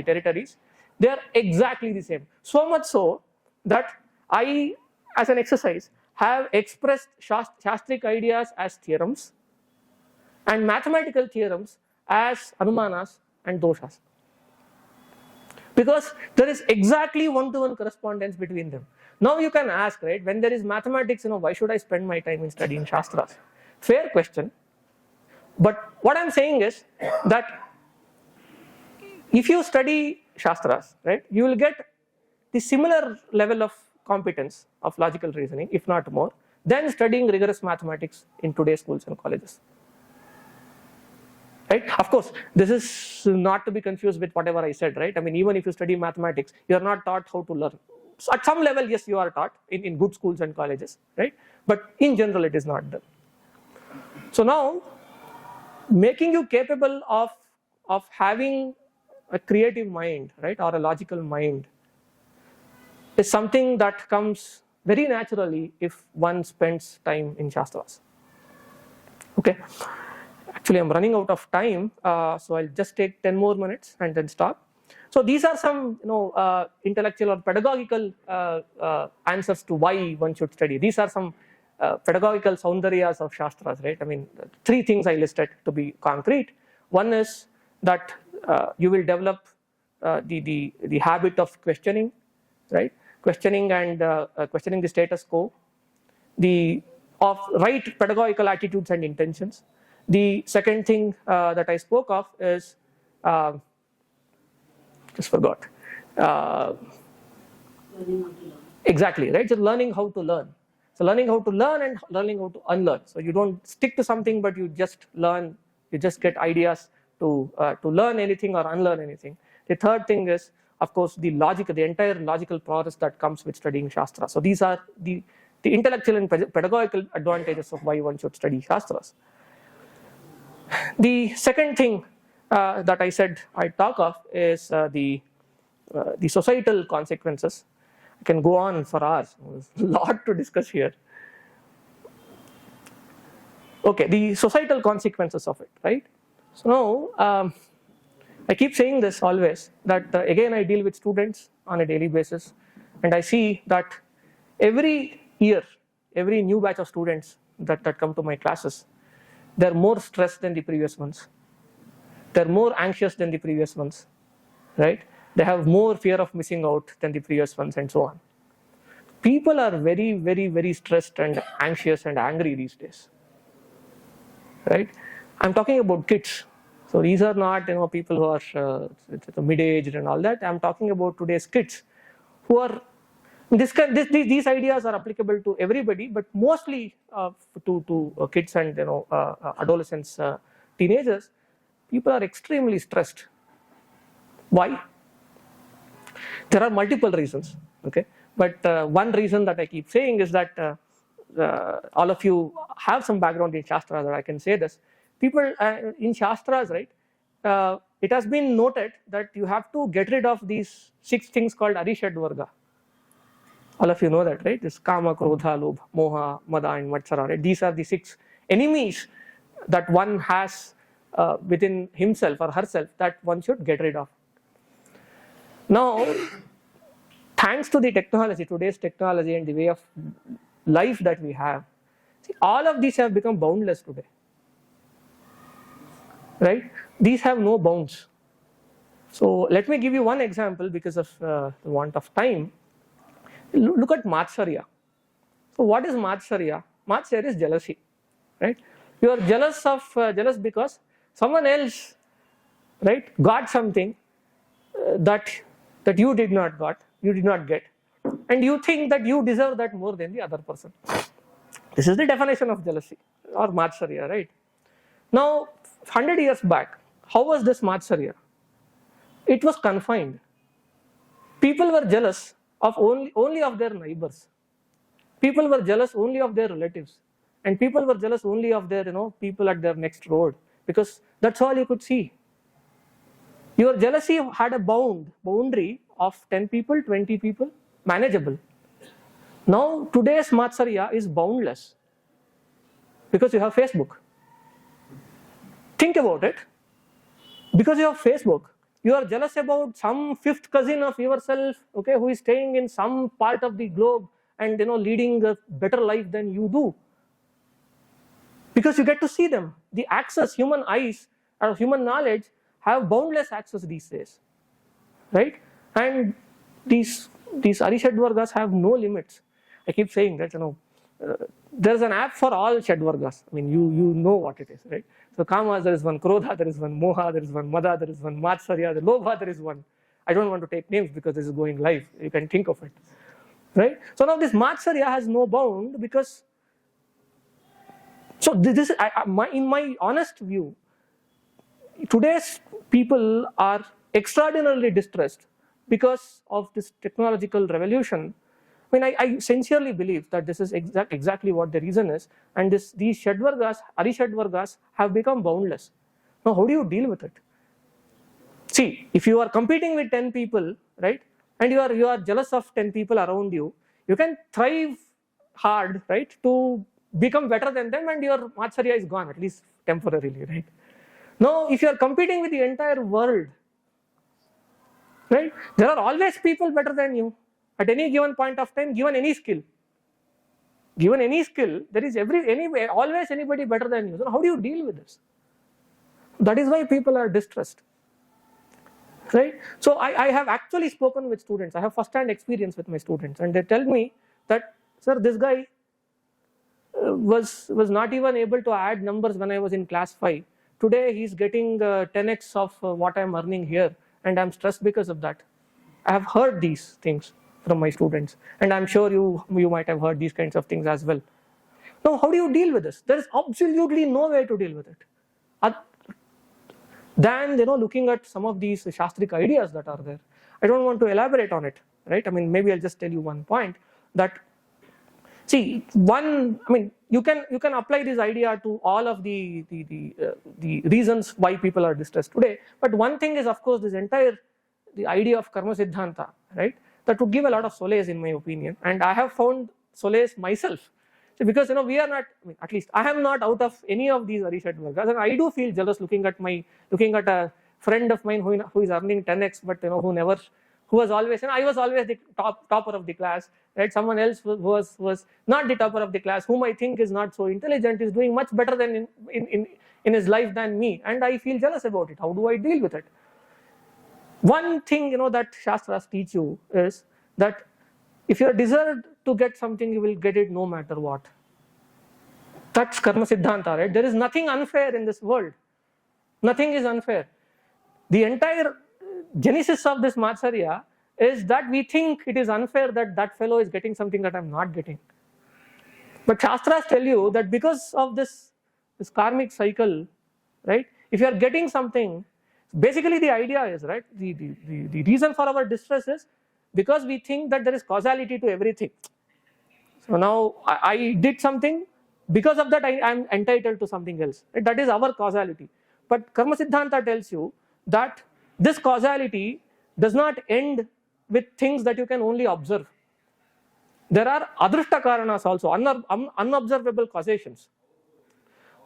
territories. They are exactly the same. So much so that I, as an exercise, have expressed Shastric ideas as theorems and mathematical theorems as anumanas and doshas. Because there is exactly one-to-one correspondence between them. Now you can ask, right, when there is mathematics, why should I spend my time in studying Shastras? Fair question. But what I'm saying is that if you study Shastras, right, you will get the similar level of competence of logical reasoning, if not more, than studying rigorous mathematics in today's schools and colleges. Right? Of course, this is not to be confused with whatever I said, right? I mean, even if you study mathematics, you are not taught how to learn. So at some level, yes, you are taught in good schools and colleges, right? But in general, it is not done. So now, making you capable of having a creative mind, right, or a logical mind, is something that comes very naturally if one spends time in Shastras. Okay. Actually, I'm running out of time, so I'll just take 10 more minutes and then stop. So these are some, intellectual or pedagogical answers to why one should study. These are some pedagogical soundaryas of Shastras, right? I mean, 3 things I listed to be concrete. One is that you will develop the habit of questioning, right? Questioning and questioning the status quo, of right pedagogical attitudes and intentions. The second thing that I spoke of is just forgot. Exactly, right? So learning how to learn. So learning how to learn and learning how to unlearn. So you don't stick to something, but you just learn. You just get ideas to learn anything or unlearn anything. The third thing is, of course, the entire logical process that comes with studying Shastra. So these are the intellectual and pedagogical advantages of why one should study Shastras. The second thing that I said I talk of is the societal consequences. I can go on for hours. There's a lot to discuss here. Okay, the societal consequences of it, right? So now, I keep saying this always, that again I deal with students on a daily basis, and I see that every year, every new batch of students that come to my classes, they're more stressed than the previous ones. They're more anxious than the previous ones, right? They have more fear of missing out than the previous ones, and so on. People are very, very, very stressed and anxious and angry these days, right? I'm talking about kids. So these are not, people who are mid-aged and all that. I'm talking about today's kids who are, these ideas are applicable to everybody, but mostly to kids and adolescents, teenagers. People are extremely stressed. Why? There are multiple reasons, okay? But one reason that I keep saying is that all of you have some background in Shastras, or I can say this. People in Shastras, right, it has been noted that you have to get rid of these 6 things called Arishad Varga. All of you know that, right? This Kama, Krodha, Lobha, Moha, Mada and Matsara, right? These are the 6 enemies that one has within himself or herself that one should get rid of. Now, thanks to the technology, today's technology and the way of life that we have, see, all of these have become boundless today, right? These have no bounds. So let me give you one example because of the want of time. Look at Matsarya. So what is Matsarya? Matsarya is jealousy, right? You are jealous because someone else, right, got something that you did not get, and you think that you deserve that more than the other person. This is the definition of jealousy or Matsarya, right? Now, 100 years back, how was this Matsarya? It was confined. People were jealous of only of their neighbors. People were jealous only of their relatives, and people were jealous only of their people at their next road, because that's all you could see. Your jealousy had a boundary of 10 people, 20 people, manageable. Now today's Matsarya is boundless because you have Facebook. Think about it. Because you have Facebook, you are jealous about some 5th cousin of yourself, okay, who is staying in some part of the globe and leading a better life than you do. Because you get to see them. The access, human eyes or human knowledge have boundless access these days, right? And these Arishad Vargas have no limits. I keep saying that there's an app for all Shadvargas. I mean, you know what it is, right? So Kama, there is one Krodha, there is one Moha, there is one Mada, there is one Matsarya, the Lobha, there is one. I don't want to take names because this is going live. You can think of it, right? So now this Matsarya has no bound because. So this is in my honest view. Today's people are extraordinarily distressed because of this technological revolution. I mean, I sincerely believe that this is exactly what the reason is, and these Arishad Vargas have become boundless. Now, how do you deal with it? See, if you are competing with 10 people, right, and you are jealous of 10 people around you, you can thrive hard, right, to become better than them and your Matcharya is gone, at least temporarily, right? Now, if you are competing with the entire world, right, there are always people better than you at any given point of time, given any skill. Given any skill, there is always anybody better than you. So how do you deal with this? That is why people are distressed, right? So I have actually spoken with students. I have first-hand experience with my students, and they tell me that, sir, this guy was not even able to add numbers when I was in class 5. Today he's getting 10x of what I'm earning here, and I'm stressed because of that. I have heard these things from my students, and I'm sure you might have heard these kinds of things as well. Now, how do you deal with this? There is absolutely no way to deal with it than looking at some of these Shastric ideas that are there. I don't want to elaborate on it, right? I mean, maybe I'll just tell you one point that, see, you can apply this idea to all of the reasons why people are distressed today. But one thing is, of course, the idea of karma siddhanta, right? That would give a lot of solace, in my opinion, and I have found solace myself. So because we are not, at least I am not out of any of these Arishat Vargas, and I do feel jealous looking at a friend of mine who is earning 10x, but who was always, I was always the topper of the class, right? Someone else was not the topper of the class, whom I think is not so intelligent, is doing much better than in his life than me, and I feel jealous about it. How do I deal with it? One thing that Shastras teach you is that if you are deserved to get something, you will get it no matter what. That's karma siddhanta, right? There is nothing unfair in this world. Nothing is unfair. The entire genesis of this Matcharya is that we think it is unfair that that fellow is getting something that I'm not getting. But Shastras tell you that because of this karmic cycle, right? If you are getting something, basically the idea is, right, the reason for our distress is because we think that there is causality to everything. So now I did something, because of that I am entitled to something else. Right? That is our causality. But karma siddhanta tells you that this causality does not end with things that you can only observe. There are adrushta karanas also, unobservable causations.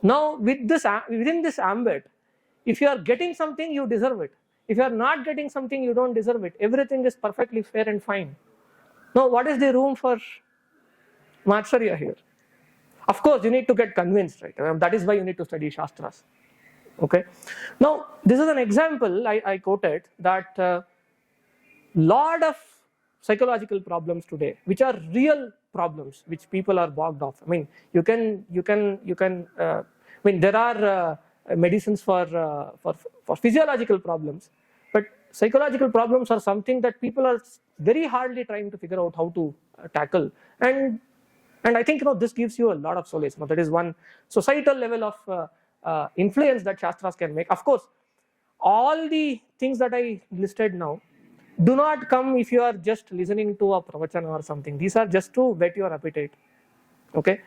Now within this ambit, if you are getting something, you deserve it. If you are not getting something, you don't deserve it. Everything is perfectly fair and fine. Now, what is the room for Matcharya here? Of course, you need to get convinced, right? That is why you need to study Shastras. Okay. Now, this is an example I quoted that lot of psychological problems today, which are real problems, which people are bogged off. I mean, there are medicines for physiological problems, but psychological problems are something that people are very hardly trying to figure out how to tackle, and I think this gives you a lot of solace. That is one societal level of influence that Shastras can make. Of course, all the things that I listed now do not come if you are just listening to a pravachana or something. These are just to whet your appetite. Okay,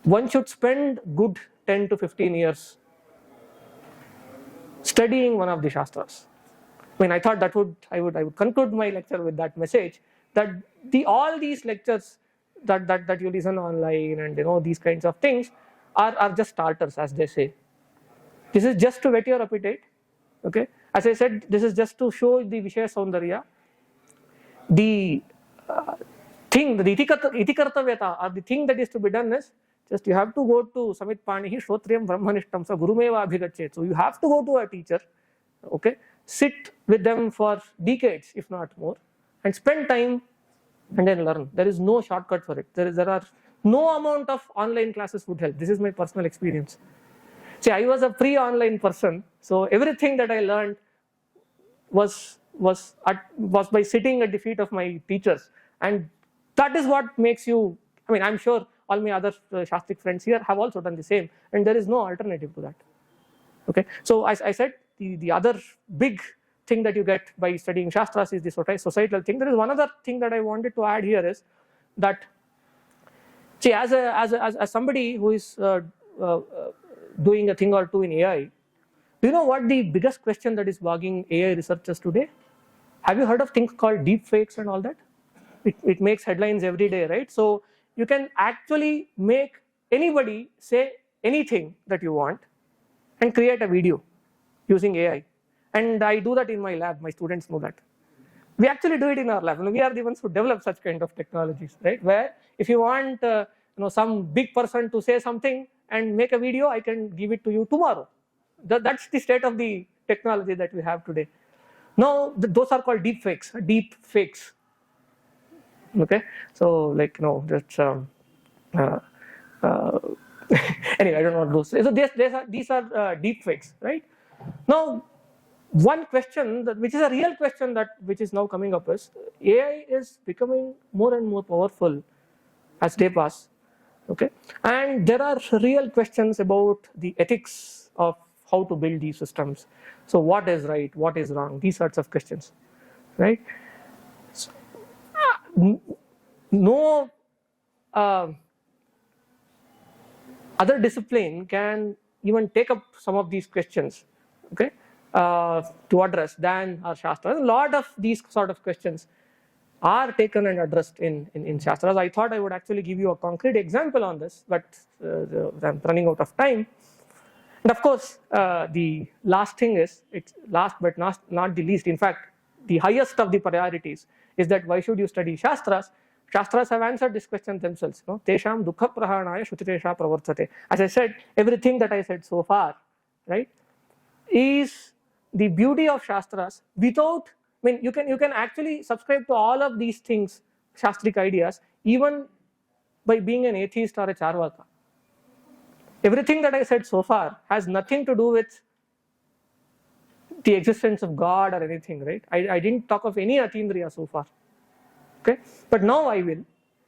one should spend good 10 to 15 years studying one of the Shastras. I mean, I thought that I would conclude my lecture with that message, that all these lectures that you listen online and these kinds of things are just starters, as they say. This is just to whet your appetite. Okay, as I said, this is just to show the Vishaya Saundarya. The thing, the itikartavyata, or the thing that is to be done is, just you have to go to Samit Panihi Shrotriyam Brahmanishtam Sa Gurumeva Abhigachet. So you have to go to a teacher, okay, sit with them for decades, if not more, and spend time and then learn. There is no shortcut for it. There are no amount of online classes would help. This is my personal experience. See, I was a pre-online person, so everything that I learned was by sitting at the feet of my teachers, and that is what makes you. I mean, I'm sure all my other Shastric friends here have also done the same, and there is no alternative to that. Okay, so as I said, the other big thing that you get by studying Shastras is the societal thing. There is one other thing that I wanted to add here is that, see, as somebody who is doing a thing or two in AI, do you know what the biggest question that is bugging AI researchers today? Have you heard of things called deep fakes and all that? It makes headlines every day, right? So you can actually make anybody say anything that you want and create a video using AI. And I do that in my lab, my students know that. We actually do it in our lab. We are the ones who develop such kind of technologies, right? Where if you want some big person to say something and make a video, I can give it to you tomorrow. That's the state of the technology that we have today. Now, those are called deep fakes. Okay, so like that's anyway, I don't know those. So these are deep fakes, right? Now, one question which is a real question which is now coming up is AI is becoming more and more powerful as day pass. Okay, and there are real questions about the ethics of how to build these systems. So what is right, what is wrong, these sorts of questions, right? So, no other discipline can even take up some of these questions, okay, to address than our Shastras. A lot of these sort of questions are taken and addressed in Shastras. I thought I would actually give you a concrete example on this, but I'm running out of time. And of course, the last thing is, it's last but not the least, in fact, the highest of the priorities is that why should you study Shastras? Shastras have answered this question themselves. Tesham dukha prahanaya shrutisha pravartate. As I said, everything that I said so far, right, is the beauty of Shastras without, you can actually subscribe to all of these things, Shastric ideas, even by being an atheist or a Charvaka. Everything that I said so far has nothing to do with the existence of God or anything, right? I didn't talk of any Atindriya so far. Okay, but now I will,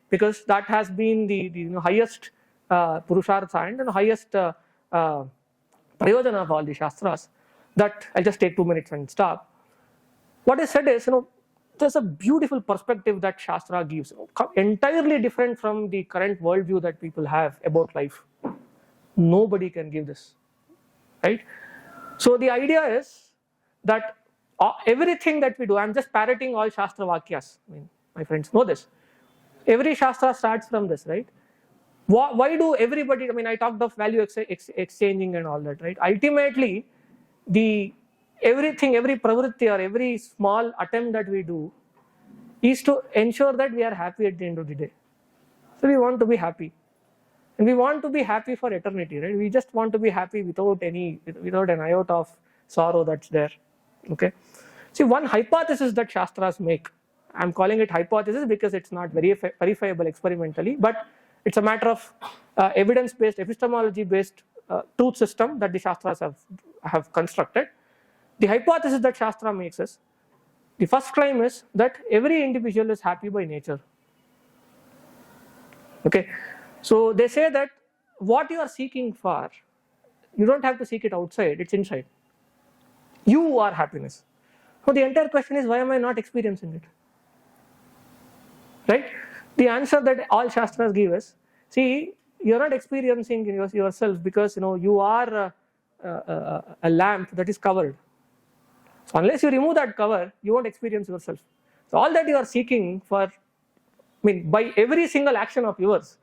because that has been the highest Purushartha and the highest Prayojana of all the Shastras. That I'll just take 2 minutes and stop. What I said is, there's a beautiful perspective that Shastra gives, entirely different from the current worldview that people have about life. Nobody can give this, right? So the idea is that everything that we do, I'm just parroting all Shastra Vakyas. My friends know this. Every Shastra starts from this, right? Why do everybody, I talked of value exchanging and all that, right? Ultimately, everything, every pravritti or every small attempt that we do is to ensure that we are happy at the end of the day. So we want to be happy. And we want to be happy for eternity, right? We just want to be happy without an iota of sorrow that's there, okay? See, one hypothesis that Shastras make, I'm calling it hypothesis because it's not verifiable experimentally, but it's a matter of evidence-based, epistemology-based truth system that the Shastras have constructed. The hypothesis that Shastra makes is, the first claim is that every individual is happy by nature. Okay, so they say that what you are seeking for, you don't have to seek it outside, it's inside. You are happiness. So the entire question is, why am I not experiencing it? Right? The answer that all Shastras give is, see, you're not experiencing yourself because you are a lamp that is covered. So unless you remove that cover, you won't experience yourself. So all that you are seeking for, by every single action of yours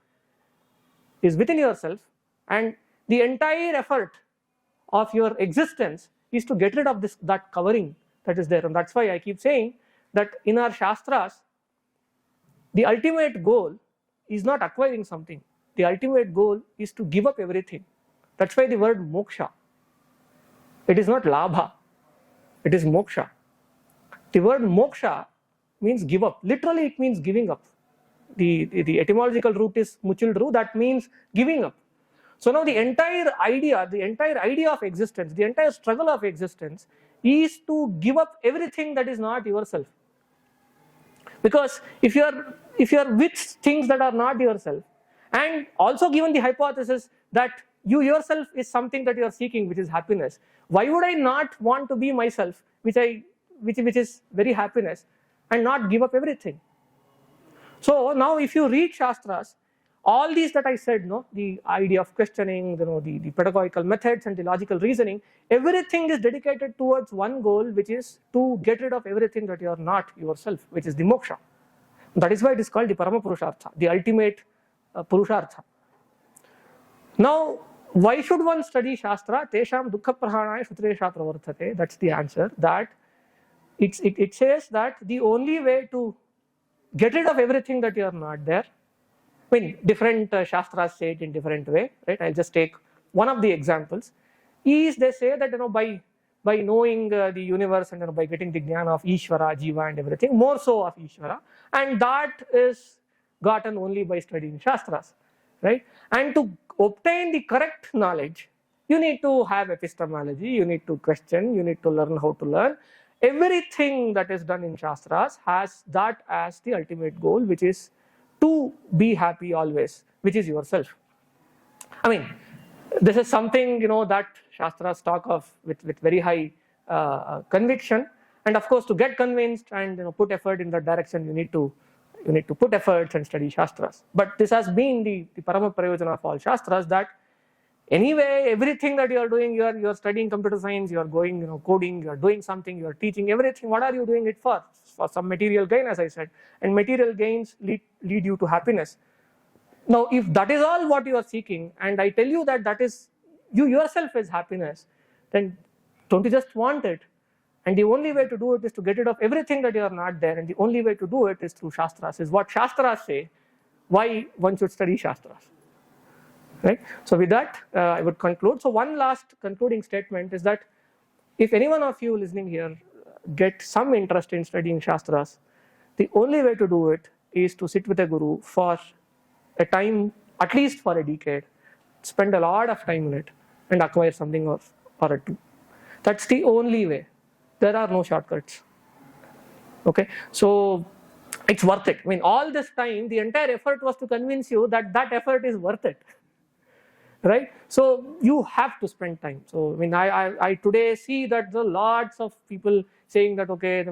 is within yourself, and the entire effort of your existence is to get rid of that covering that is there. And that's why I keep saying that in our Shastras, the ultimate goal is not acquiring something. The ultimate goal is to give up everything. That's why the word moksha. It is not labha. It is moksha. The word moksha means give up. Literally, it means giving up. The etymological root is muchildru. That means giving up. So now the entire idea of existence, the entire struggle of existence is to give up everything that is not yourself. Because if you are with things that are not yourself, and also given the hypothesis that you yourself is something that you are seeking, which is happiness, why would I not want to be myself, which is very happiness, and not give up everything? So now if you read Shastras, all these that I said, the idea of questioning, the pedagogical methods and the logical reasoning, everything is dedicated towards one goal, which is to get rid of everything that you are not yourself, which is the moksha. That is why it is called the Parama Purushartha, the ultimate Purushartha. Now, why should one study Shastra? Tesham dukkha prahanaya shutresha pravartate. That's the answer. That it says that the only way to get rid of everything that you are not there. I mean, different Shastras say it in different way, right? I'll just take one of the examples. Is they say that by knowing the universe and by getting the jnana of Ishvara, Jiva and everything, more so of Ishvara, and that is gotten only by studying Shastras, right? And to obtain the correct knowledge, you need to have epistemology, you need to question, you need to learn how to learn. Everything that is done in Shastras has that as the ultimate goal, which is to be happy always, which is yourself. I mean, this is something that Shastras talk of with very high conviction, and of course to get convinced and put effort in that direction, you need to put efforts and study Shastras. But this has been the Parama Prayojana of all Shastras, that anyway everything that you are doing, you are studying computer science, you are going coding, you are doing something, you are teaching everything. What are you doing it for? For some material gain, as I said, and material gains lead you to happiness. Now, if that is all what you are seeking, and I tell you that that is you yourself is happiness, then don't you just want it? And the only way to do it is to get rid of everything that you are not there, and the only way to do it is through Shastras, is what Shastras say, why one should study Shastras. Right? So with that, I would conclude. So one last concluding statement is that if any one of you listening here get some interest in studying Shastras, the only way to do it is to sit with a guru for a time, at least for a decade, spend a lot of time in it and acquire something or two. That's the only way. There are no shortcuts. Okay, so it's worth it. I mean, all this time, the entire effort was to convince you that that effort is worth it. Right? So you have to spend time. So I mean, I today see that there are lots of people saying that okay,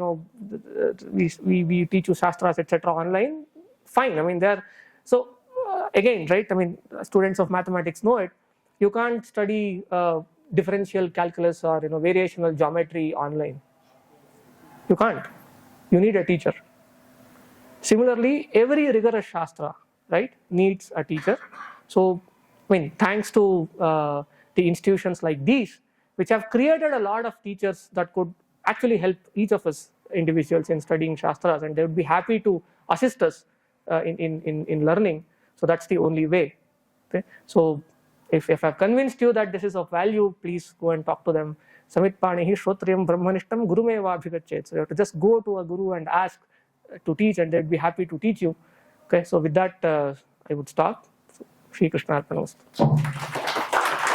we teach you Shastras etc. online. Fine. I mean, they're so again, right? I mean, students of mathematics know it. You can't study differential calculus or variational geometry online. You can't. You need a teacher. Similarly, every rigorous Shastra, right, needs a teacher. So I mean, thanks to the institutions like these, which have created a lot of teachers that could actually help each of us individuals in studying Shastras, and they would be happy to assist us in learning. So that's the only way. Okay? So if I've convinced you that this is of value, please go and talk to them. Samit Panihi Shrotriyam Brahmanishtam Gurumeva Abhigachet. So you have to just go to a guru and ask to teach, and they'd be happy to teach you. Okay, so with that, I would stop. Shri Krishna Arpanamastu.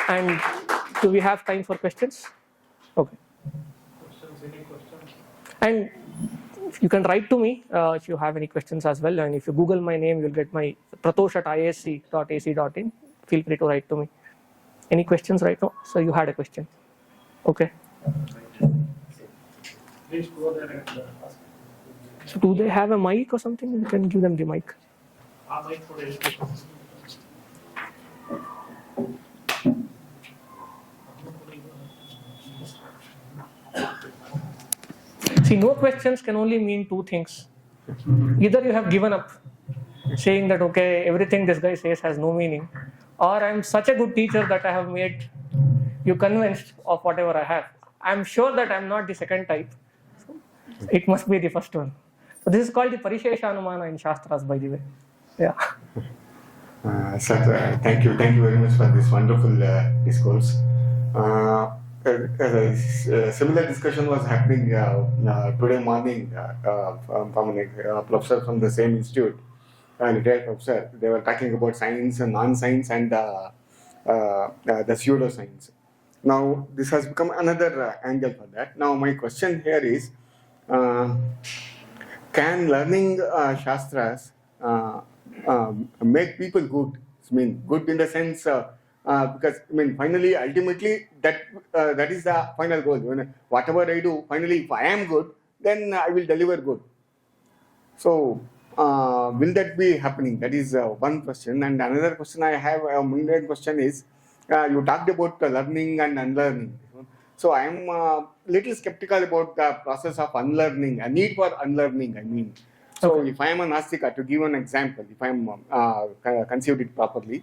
And do we have time for questions? Okay. Any questions? And you can write to me if you have any questions as well. And if you Google my name, you'll get my Prathosh at IISc.ac.in. Feel free to write to me. Any questions right now? So you had a question. Okay. Please go there and ask. So do they have a mic or something? You can give them the mic. Mic for education. See, no questions can only mean two things. Either you have given up, saying that okay, everything this guy says has no meaning, or I'm such a good teacher that I have made you convinced of whatever I have. I'm sure that I'm not the second type. So it must be the first one. So this is called the Parishesha Anumana in Shastras, by the way. Yeah. Sir, thank you very much for this wonderful discourse. Similar discussion was happening today morning from a professor from the same institute, a retired professor. They were talking about science and non-science and the pseudoscience. Now, this has become another angle for that. Now, my question here is, can learning Shastras make people good? I mean, good in the sense, because I mean, finally, ultimately, that is the final goal. Whatever I do, finally, if I am good, then I will deliver good. So, will that be happening? That is one question. And another question I have, a mundane question is, you talked about learning and unlearning. So, I am little skeptical about the process of unlearning, a need for unlearning, I mean. So, if I am a Nastika, to give an example, if I am conceived it properly,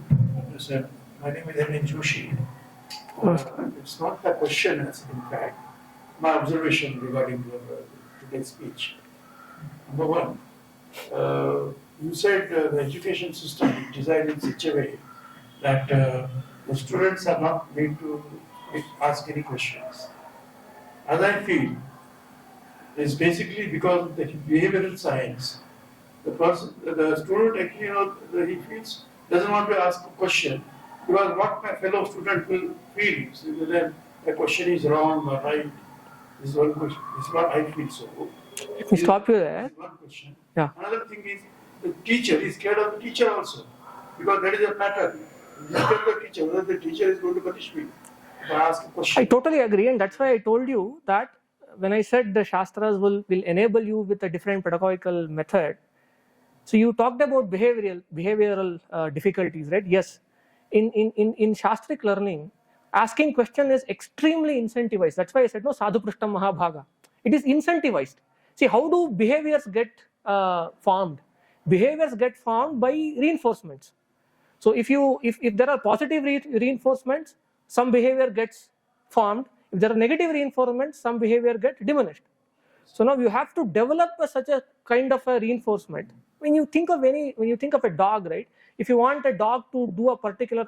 Sir, my name is N. Joshi. It's not the question, as in fact, my observation regarding today's speech. Number one, you said the education system is designed in such a way that the students are not made to ask any questions. As I feel, is basically because of the behavioral science. The student actually, he feels doesn't want to ask a question because what my fellow student will feel is that the question is wrong or right. This is one question. This is what I feel so. Let me stop you there. This is one question. Yeah. Another thing is the teacher is scared of the teacher also because that is a pattern. He's scared of the teacher, whether the teacher is going to punish me if I ask a question. I totally agree, and that's why I told you that when I said the Shastras will enable you with a different pedagogical method. So you talked about behavioral difficulties, right? Yes. In Shastric learning, asking question is extremely incentivized. That's why I said no sadhu prishtam mahabhaga. It is incentivized. See, how do behaviors get formed? Behaviors get formed by reinforcements. So if there are positive reinforcements, some behavior gets formed. If there are negative reinforcements, some behavior gets diminished. So now you have to develop such a kind of a reinforcement. When you think of a dog, right? If you want a dog to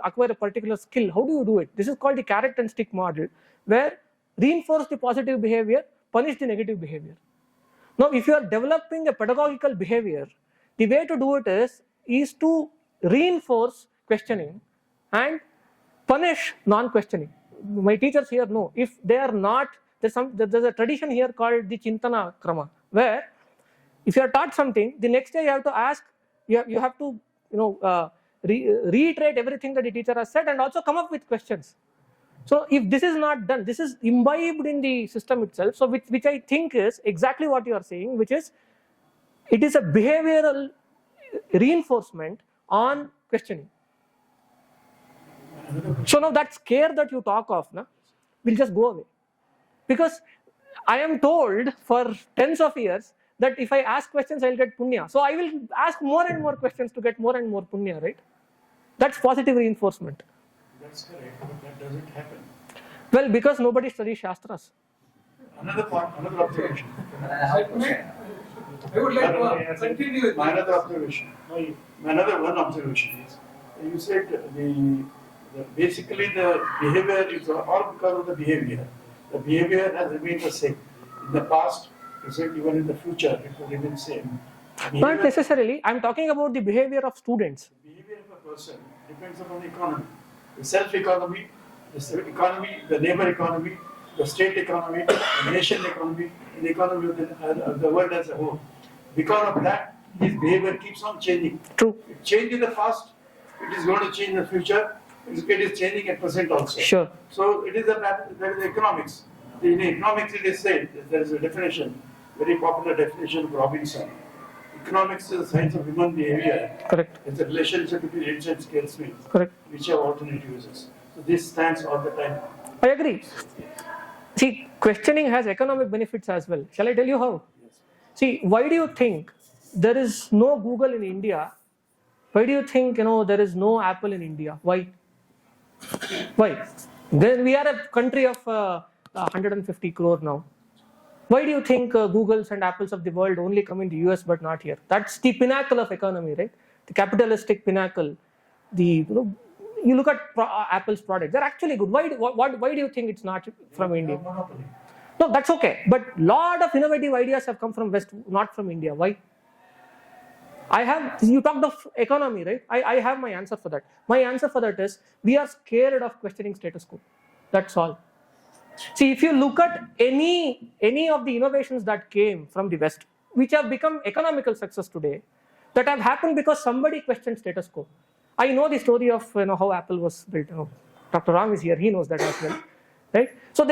acquire a particular skill, how do you do it? This is called the carrot and stick model, where reinforce the positive behavior, punish the negative behavior. Now, if you are developing a pedagogical behavior, the way to do it is to reinforce questioning and punish non-questioning. My teachers here know if they are not. There's a tradition here called the Chintana Krama, where if you are taught something, the next day you have to ask, you have to reiterate everything that the teacher has said and also come up with questions. So if this is not done, this is imbibed in the system itself. So which I think is exactly what you are saying, which is it is a behavioral reinforcement on questioning. So now that scare that you talk of will just go away. Because I am told for tens of years that if I ask questions, I'll get punya. So I will ask more and more questions to get more and more punya, right? That's positive reinforcement. That's correct, but that doesn't happen. Well, because nobody studies Shastras. Another point, another observation. I would like to continue with My another observation. My another one observation is, you said basically the behavior is all because of the behavior. The behavior has remained the same. In the past, present, even in the future, it will remain the same. Not necessarily. I'm talking about the behavior of students. The behavior of a person depends upon the economy. The self-economy, the neighbor economy, the state economy, the nation economy, and the economy of the world as a whole. Because of that, his behavior keeps on changing. True. It changed in the past, it is going to change in the future, it is changing at present also. Sure. So it is there is the economics. In economics it is said, there is a definition, very popular definition of Robinson. Economics is the science of human behavior. Correct. It's a relationship between ends and scales means. Correct. Which have alternate uses. So this stands all the time. I agree. See, questioning has economic benefits as well. Shall I tell you how? Yes. See, why do you think there is no Google in India? Why do you think there is no Apple in India? Why? Why? Then we are a country of 150 crore now. Why do you think Googles and Apples of the world only come in the US but not here? That's the pinnacle of economy, right? The capitalistic pinnacle. You look at Apple's products; they're actually good. Why do you think it's not from India? Monopoly. No, that's okay. But lot of innovative ideas have come from West, not from India. Why? You talked of economy, right? I have my answer for that. My answer for that is we are scared of questioning status quo. That's all. See, if you look at any of the innovations that came from the West, which have become economical success today, that have happened because somebody questioned status quo. I know the story of how Apple was built. Dr. Ram is here; he knows that as well, right? So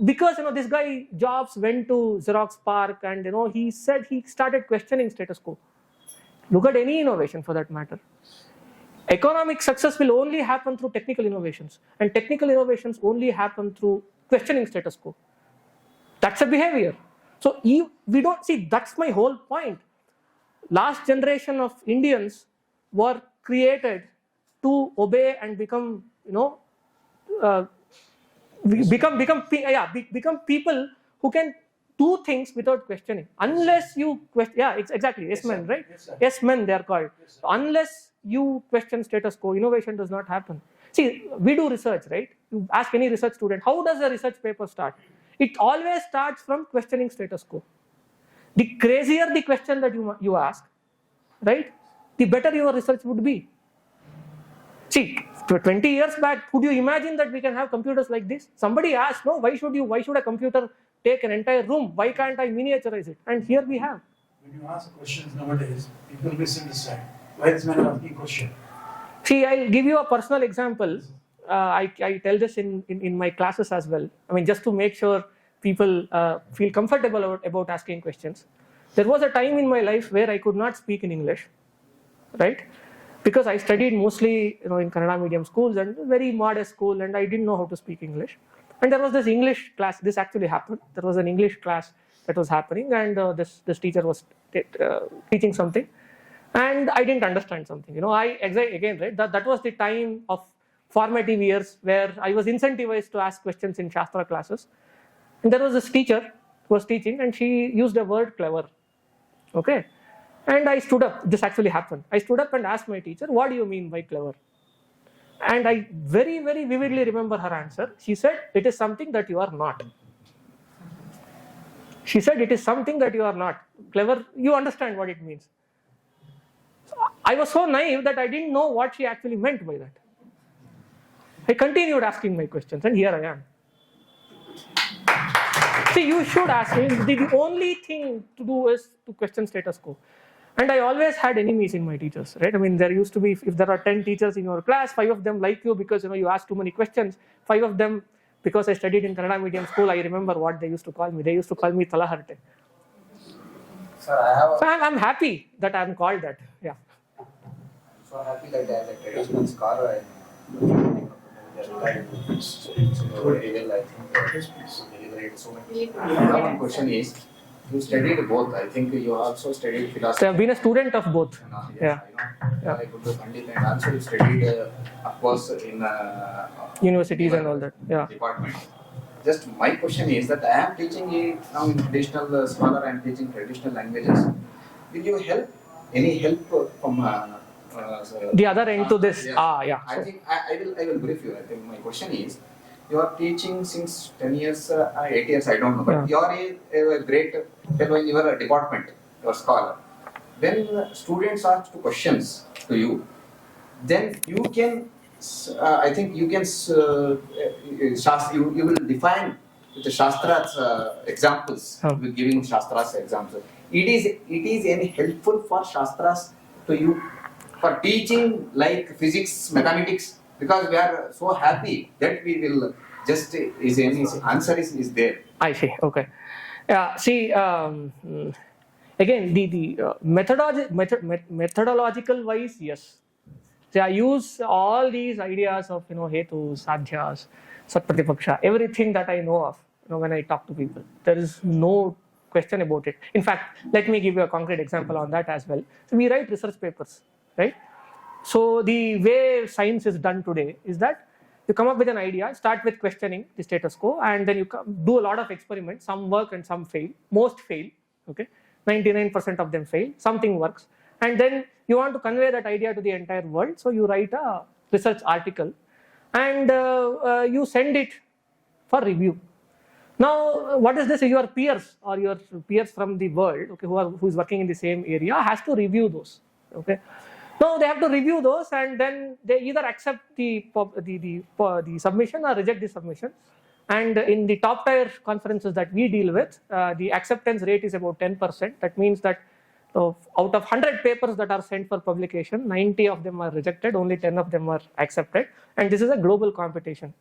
because this guy Jobs went to Xerox Park and he said he started questioning status quo. Look at any innovation for that matter. Economic success will only happen through technical innovations, and technical innovations only happen through questioning status quo. That's a behavior. So we don't see. That's my whole point. Last generation of Indians were created to obey and become, uh, become people who can do things without questioning. Unless you question, exactly, yes men, right? Yes men, they are called. Unless you question status quo, innovation does not happen. See, we do research, right? You ask any research student, how does a research paper start? It always starts from questioning status quo. The crazier the question that you ask, right, the better your research would be. See, 20 years back, could you imagine that we can have computers like this? Somebody asked, no, why should a computer take an entire room? Why can't I miniaturize it? And here we have. When you ask questions nowadays, people misunderstand. Why is man asking question? See, I'll give you a personal example. I tell this in my classes as well. I mean, just to make sure people feel comfortable about asking questions. There was a time in my life where I could not speak in English, right? Because I studied mostly, in Kannada medium schools and very modest school, and I didn't know how to speak English. And there was this English class. This actually happened. There was an English class that was happening, and this teacher was teaching something, and I didn't understand something. Again, right? That was the time of formative years where I was incentivized to ask questions in Shastra classes. And there was this teacher who was teaching, and she used the word clever. Okay. And I stood up, this actually happened. I stood up and asked my teacher, what do you mean by clever? And I very, very vividly remember her answer. She said, it is something that you are not. She said, it is something that you are not. Clever, you understand what it means. So I was so naive that I didn't know what she actually meant by that. I continued asking my questions, and here I am. See, you should ask. The only thing to do is to question status quo. And I always had enemies in my teachers, right? I mean, there used to be, if there are 10 teachers in your class, 5 of them like you because you ask too many questions. 5 of them, because I studied in Kannada medium school, I remember what they used to call me. They used to call me Talaharte. Sir, So I'm happy that I'm called that. Yeah. so happy that as a traditional scholar, one question is, you studied both. I think you also studied philosophy. So I've been a student of both. Yes, Yeah. I could do Pandit, and also you studied, of course, in Universities and all that. Yeah. department. Just my question is that I am teaching now in traditional scholar, I am teaching traditional languages. Will you help? Any help from The other end to this. Yes. Yeah. I think I will brief you. I think my question is, you are teaching since 10 years, 8 years, I don't know, but you are a great fellow in your department, your scholar. When students ask questions to you, then you can, I think you can, you will define with the Shastras examples, with giving Shastras examples. It is any helpful for Shastras to you for teaching like physics, mathematics, because we are so happy that we will just answer is there. I see. Okay. Yeah. See. Again, the methodological wise, yes. See, I use all these ideas of hetus, sadhyas, satpratipaksha, everything that I know of. When I talk to people, there is no question about it. In fact, let me give you a concrete example on that as well. So we write research papers, right? So the way science is done today is that you come up with an idea, start with questioning the status quo, and then you do a lot of experiments. Some work and some fail. Most fail. Okay, 99% of them fail. Something works, and then you want to convey that idea to the entire world. So you write a research article, and you send it for review. Now, what is this? Your peers or your peers from the world, okay, who is working in the same area, has to review those. Okay. No, they have to review those, and then they either accept the submission or reject the submission. And in the top tier conferences that we deal with, the acceptance rate is about 10%. That means that out of 100 papers that are sent for publication, 90 of them are rejected, only 10 of them are accepted. And this is a global competition.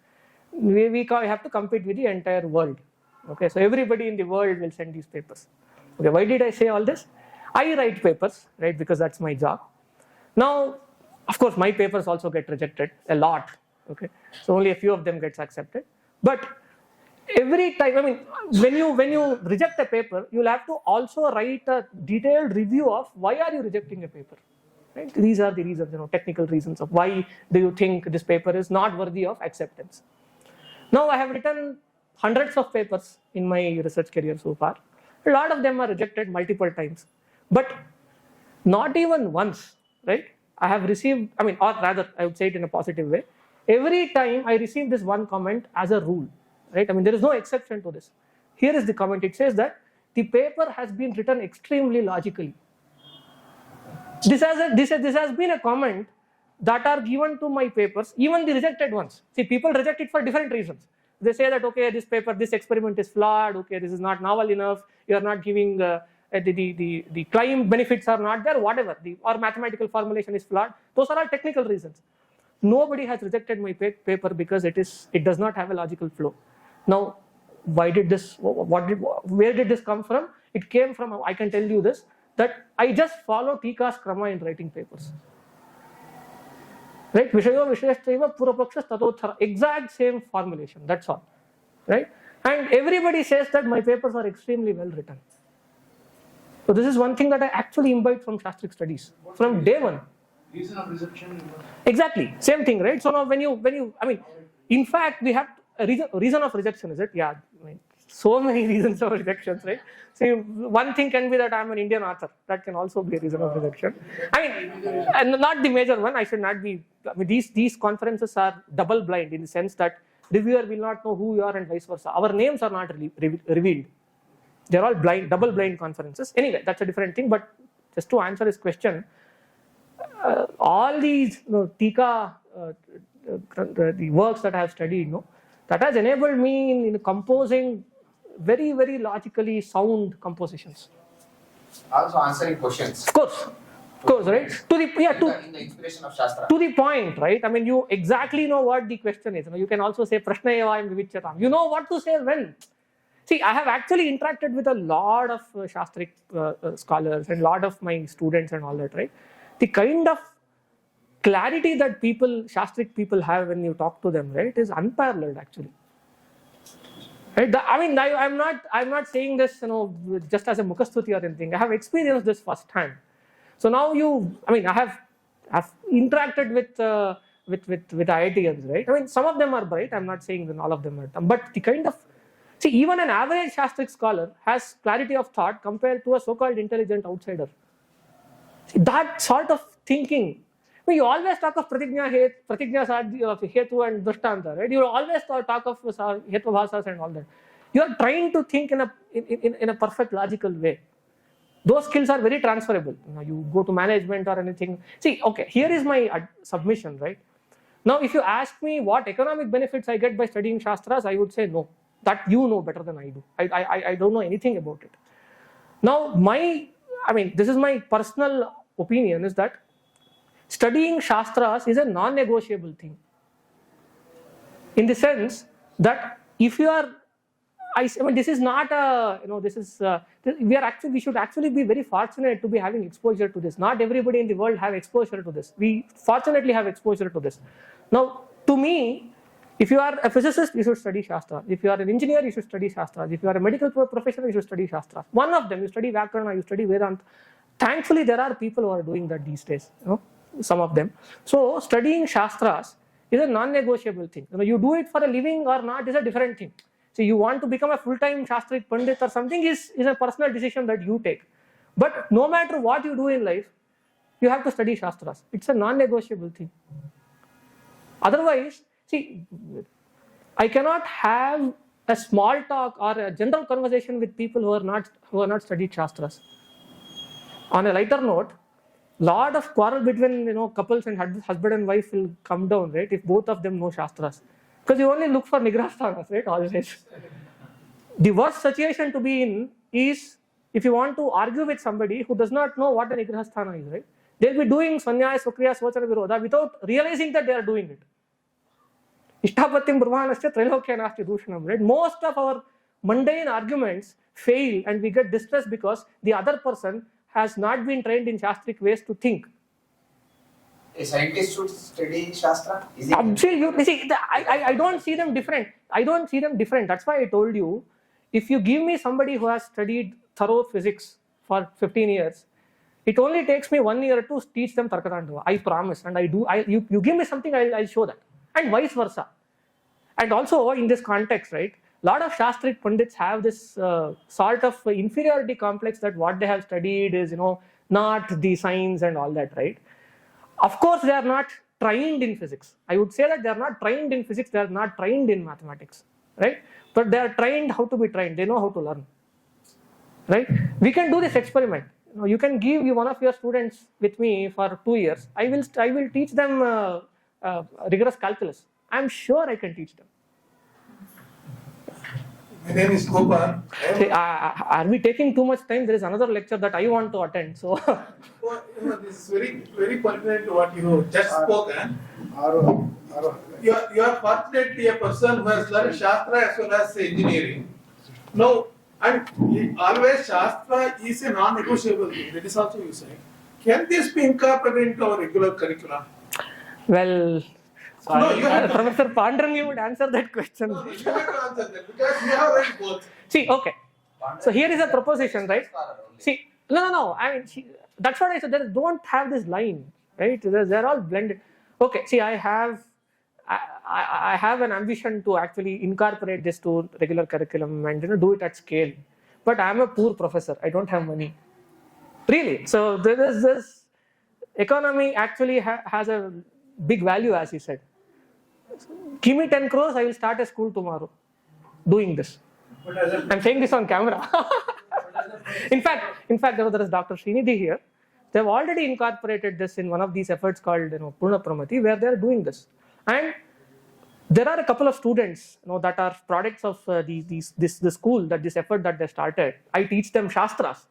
We have to compete with the entire world. Okay, so everybody in the world will send these papers. Okay, why did I say all this? I write papers, right, because that's my job. Now, of course, my papers also get rejected a lot. Okay, so only a few of them gets accepted. But every time, I mean, when you reject a paper, you'll have to also write a detailed review of why are you rejecting a paper. Right? These are the reasons, technical reasons of why do you think this paper is not worthy of acceptance. Now I have written hundreds of papers in my research career so far. A lot of them are rejected multiple times, but not even once, right? I have received, or rather I would say it in a positive way. Every time I receive this one comment as a rule, right? There is no exception to this. Here is the comment. It says that the paper has been written extremely logically. This has been a comment that are given to my papers, even the rejected ones. See, people reject it for different reasons. They say that, okay, this experiment is flawed, okay, this is not novel enough, you are not giving, the claimed benefits are not there, whatever, or mathematical formulation is flawed. Those are all technical reasons. Nobody has rejected my paper because it does not have a logical flow. Now, where did this come from? It came from, I can tell you this, that I just follow Tika's krama in writing papers. Right? Vishayo Visheshchaiva Purapakshas Tatothara. Exact same formulation, that's all. Right? And everybody says that my papers are extremely well written. So this is one thing that I actually imbibed from Shastra Studies, from day one. Reason of rejection? Exactly, same thing, right? So now when you, in fact, we have a reason of rejection, is it? Yeah, so many reasons of rejections, right? See, one thing can be that I'm an Indian author. That can also be a reason of rejection. And not the major one. I should not be. These conferences are double blind in the sense that reviewer will not know who you are and vice versa. Our names are not revealed. They're all blind, double blind conferences. Anyway, that's a different thing. But just to answer his question, all these Tika, the works that I have studied, that has enabled me in composing very, very logically sound compositions. Also answering questions. Of course, right? In the inspiration of Shastra. To the point, right? You exactly know what the question is. You can also say Prashna Eva Vivichatam. You know what to say when. See, I have actually interacted with a lot of Shastric scholars and a lot of my students and all that, right? The kind of clarity that Shastric people have when you talk to them, right, is unparalleled actually. Right? I'm not saying this, just as a mukhastuti or anything. I have experienced this firsthand. So now I have interacted with IITians, right? Some of them are bright. I'm not saying that all of them are dumb, but the kind of, see, even an average Shastric scholar has clarity of thought compared to a so-called intelligent outsider. See, that sort of thinking. You always talk of pratigna hetu and drishtanta, right? You always talk of hetvabhasas and all that. You are trying to think in a perfect logical way. Those skills are very transferable. You go to management or anything. See, okay, here is my submission, right? Now, if you ask me what economic benefits I get by studying Shastras, I would say no. That you know better than I do. I don't know anything about it. Now, this is my personal opinion, is that studying Shastras is a non-negotiable thing. In the sense that if you are, this is not a, we should actually be very fortunate to be having exposure to this. Not everybody in the world have exposure to this. We fortunately have exposure to this. Now, to me, if you are a physicist, you should study Shastras. If you are an engineer, you should study Shastras. If you are a medical professional, you should study Shastras. One of them, you study Vyakarana, you study Vedanta. Thankfully, there are people who are doing that these days. Some of them. So studying Shastras is a non-negotiable thing. You do it for a living or not is a different thing. So you want to become a full-time Shastric Pandit or something is a personal decision that you take. But no matter what you do in life, you have to study Shastras. It's a non-negotiable thing. Otherwise, see, I cannot have a small talk or a general conversation with people who are not studied Shastras. On a lighter note, lot of quarrel between couples and husband and wife will come down, right, if both of them know Shastras. Because you only look for nigrasthanas, right, always. The worst situation to be in is if you want to argue with somebody who does not know what a nigrasthana is, right? They'll be doing sanyaya, svakriya, svachana, virodha without realizing that they are doing it. Ishtapatim brahmanasya trailokya nasti dushanam, right? Most of our mundane arguments fail and we get distressed because the other person has not been trained in Shastric ways to think. A scientist should study Shastra? Absolutely. See, I don't see them different. That's why I told you, if you give me somebody who has studied thorough physics for 15 years, It only takes me 1 year to teach them Tarkatandava. I promise, and I do. You give me something, I'll show that, and vice versa. And also in this context, right? A lot of Shastric Pandits have this sort of inferiority complex that what they have studied is, not the science and all that, right? Of course, they are not trained in physics. I would say that they are not trained in physics, they are not trained in mathematics, right? But they are trained how to be trained, they know how to learn, right? We can do this experiment. You can give one of your students with me for 2 years. I will teach them rigorous calculus. I'm sure I can teach them. My name is Gopal. Are we taking too much time? There is another lecture that I want to attend. So, Well, this is very, very pertinent to what you just spoken. You are fortunately a person who has learned Shastra as well as engineering. Now, and always Shastra is a non-negotiable thing. That is also you say. Can this be incorporated into our regular curriculum? well, No, you have to. Professor Pandran, you would answer that question. No, you have to answer that because you have read both. See, okay. So here is a proposition, right? See, no. I mean, that's what I said. They don't have this line, right? They're all blended. Okay. See, I have an ambition to actually incorporate this to regular curriculum and do it at scale. But I'm a poor professor. I don't have money. Really. So there is this economy actually has a big value, as he said. Give me 10 crores, I will start a school tomorrow doing this. I'm saying this on camera. in fact, there is Dr. Srinidhi here. They've already incorporated this in one of these efforts called Poornaprajna, where they're doing this. And there are a couple of students that are products of this school, this effort that they started. I teach them Shastras.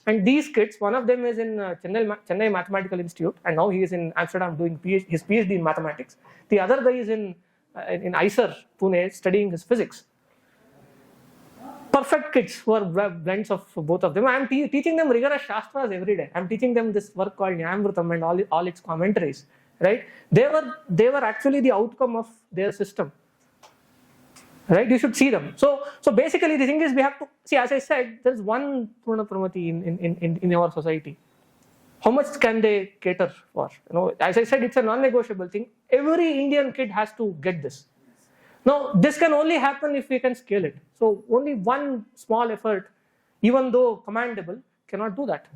And these kids, one of them is in Chennai Mathematical Institute, and now he is in Amsterdam doing his PhD in mathematics. The other guy is in IISc, Pune, studying his physics. Perfect kids who are blends of both of them. I am teaching them rigorous Shastras every day. I am teaching them this work called Nyaya and all its commentaries. Right? They were actually the outcome of their system. Right? You should see them. So basically the thing is we have to see, as I said, there is one Poornaprajna in our society. How much can they cater for? As I said, it's a non-negotiable thing. Every Indian kid has to get this. Now, this can only happen if we can scale it. So only one small effort, even though commendable, cannot do that.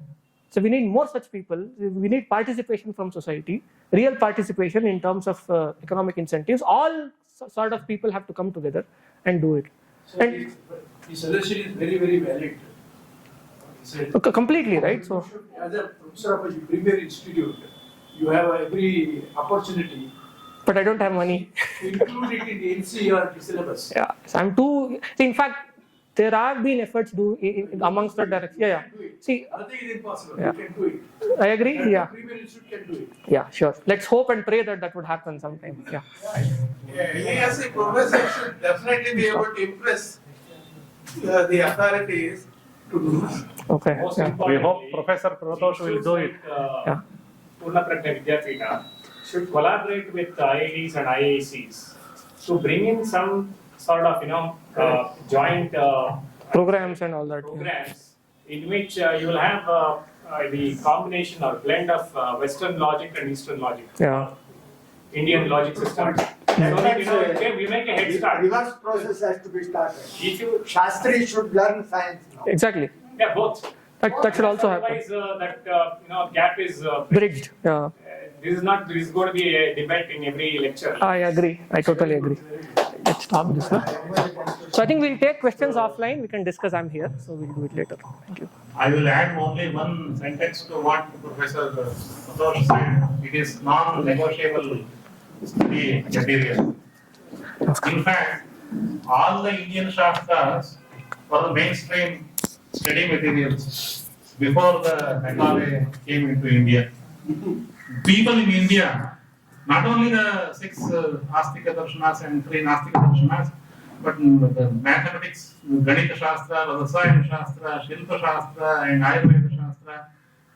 So we need more such people. We need participation from society, real participation in terms of economic incentives. All sort of people have to come together and do it. So the suggestion is very, very valid. Completely, right? So, as a professor of a premier institute, you have every opportunity. But I don't have money. To include it in the NCERT syllabus. Yeah, so I'm too. See, in fact, there have been efforts amongst the direction. Yeah. See, nothing is impossible. Yeah. You can do it. I agree. And Yeah. the premier institute can do it. Yeah, sure. Let's hope and pray that would happen sometime. Yeah. He as a professor should definitely be able to impress the authorities to do this. Okay. Yeah. We hope Professor Prathosh will do it. Yeah. Poornaprajna Peetha should collaborate with IITs and IIScs to bring in some sort of joint Programs and all that. programs in which you will have the combination or blend of Western logic and Eastern logic, Yeah. Indian logic system, so that we make a head start. Reverse process has to be started. If you Shastri should learn science now. Exactly. both. That should also happen. Otherwise, that gap is Bridged. Yeah. This is going to be a debate in every lecture. I agree. I totally agree. Let's stop this. Huh? So I think we'll take questions offline. We can discuss. I'm here, so we'll do it later. Thank you. I will add only one sentence to what Professor Prathosh said. It is non-negotiable study material. In fact, all the Indian Shastras were the mainstream study materials before the Bengaluru came into India. People in India, not only the 6 Astika Darshanas and 3 Nastika Darshanas, but the mathematics, Ganita Shastra, Rasayana Shastra, Shilpa Shastra, and Ayurveda Shastra,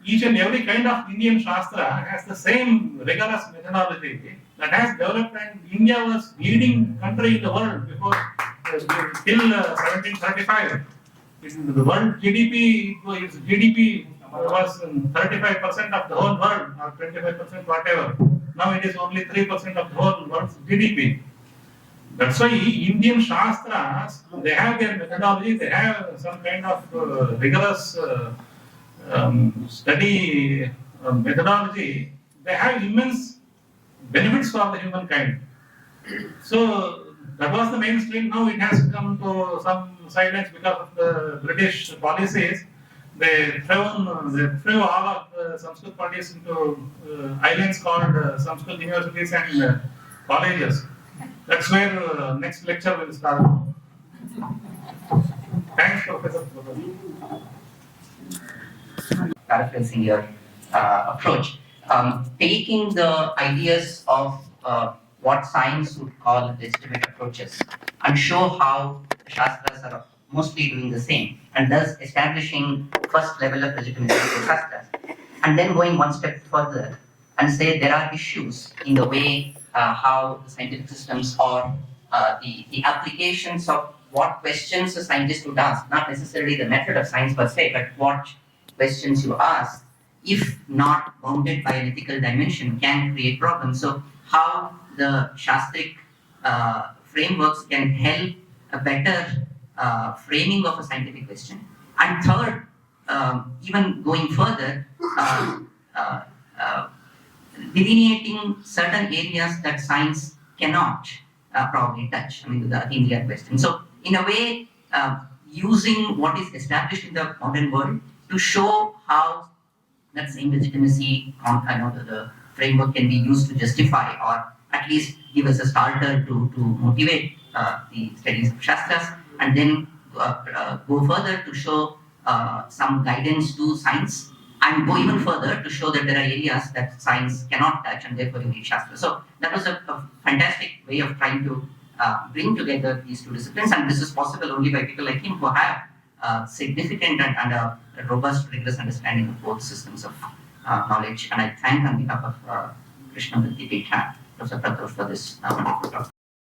each and every kind of Indian Shastra has the same rigorous methodology that has developed, and India was leading country in the world before till 1735. The world GDP was 35% of the whole world or 25% whatever. Now it is only 3% of the whole world's GDP. That's why Indian Shastras, they have their methodology, they have some kind of rigorous study methodology. They have immense benefits for the humankind. So that was the mainstream. Now it has come to some silence because of the British policies. They threw all of the Samskrit parties into islands called Samskrit universities and colleges. That's where next lecture will start. Thanks, Professor. Paraphrasing your approach, taking the ideas of what science would call legitimate approaches and show how the Shastras are mostly doing the same, and thus establishing first level of legitimacy for Shastras, and then going one step further and say there are issues in the way how the scientific systems or the applications of what questions a scientist would ask, not necessarily the method of science per se, but what questions you ask, if not bounded by an ethical dimension, can create problems. So how the Shastric frameworks can help a better framing of a scientific question. And third, even going further, delineating certain areas that science cannot probably touch, I mean, the India question. So in a way, using what is established in the modern world to show how that same legitimacy, the framework can be used to justify or at least give us a starter to motivate the studies of Shastras, and then go further to show some guidance to science, and go even further to show that there are areas that science cannot touch and therefore you need Shastra. So that was a fantastic way of trying to bring together these two disciplines, and this is possible only by people like him who have significant and a robust, rigorous understanding of both systems of knowledge. And I thank on behalf of Krishna Bhakti Peetha, Professor Prathosh, for this wonderful talk.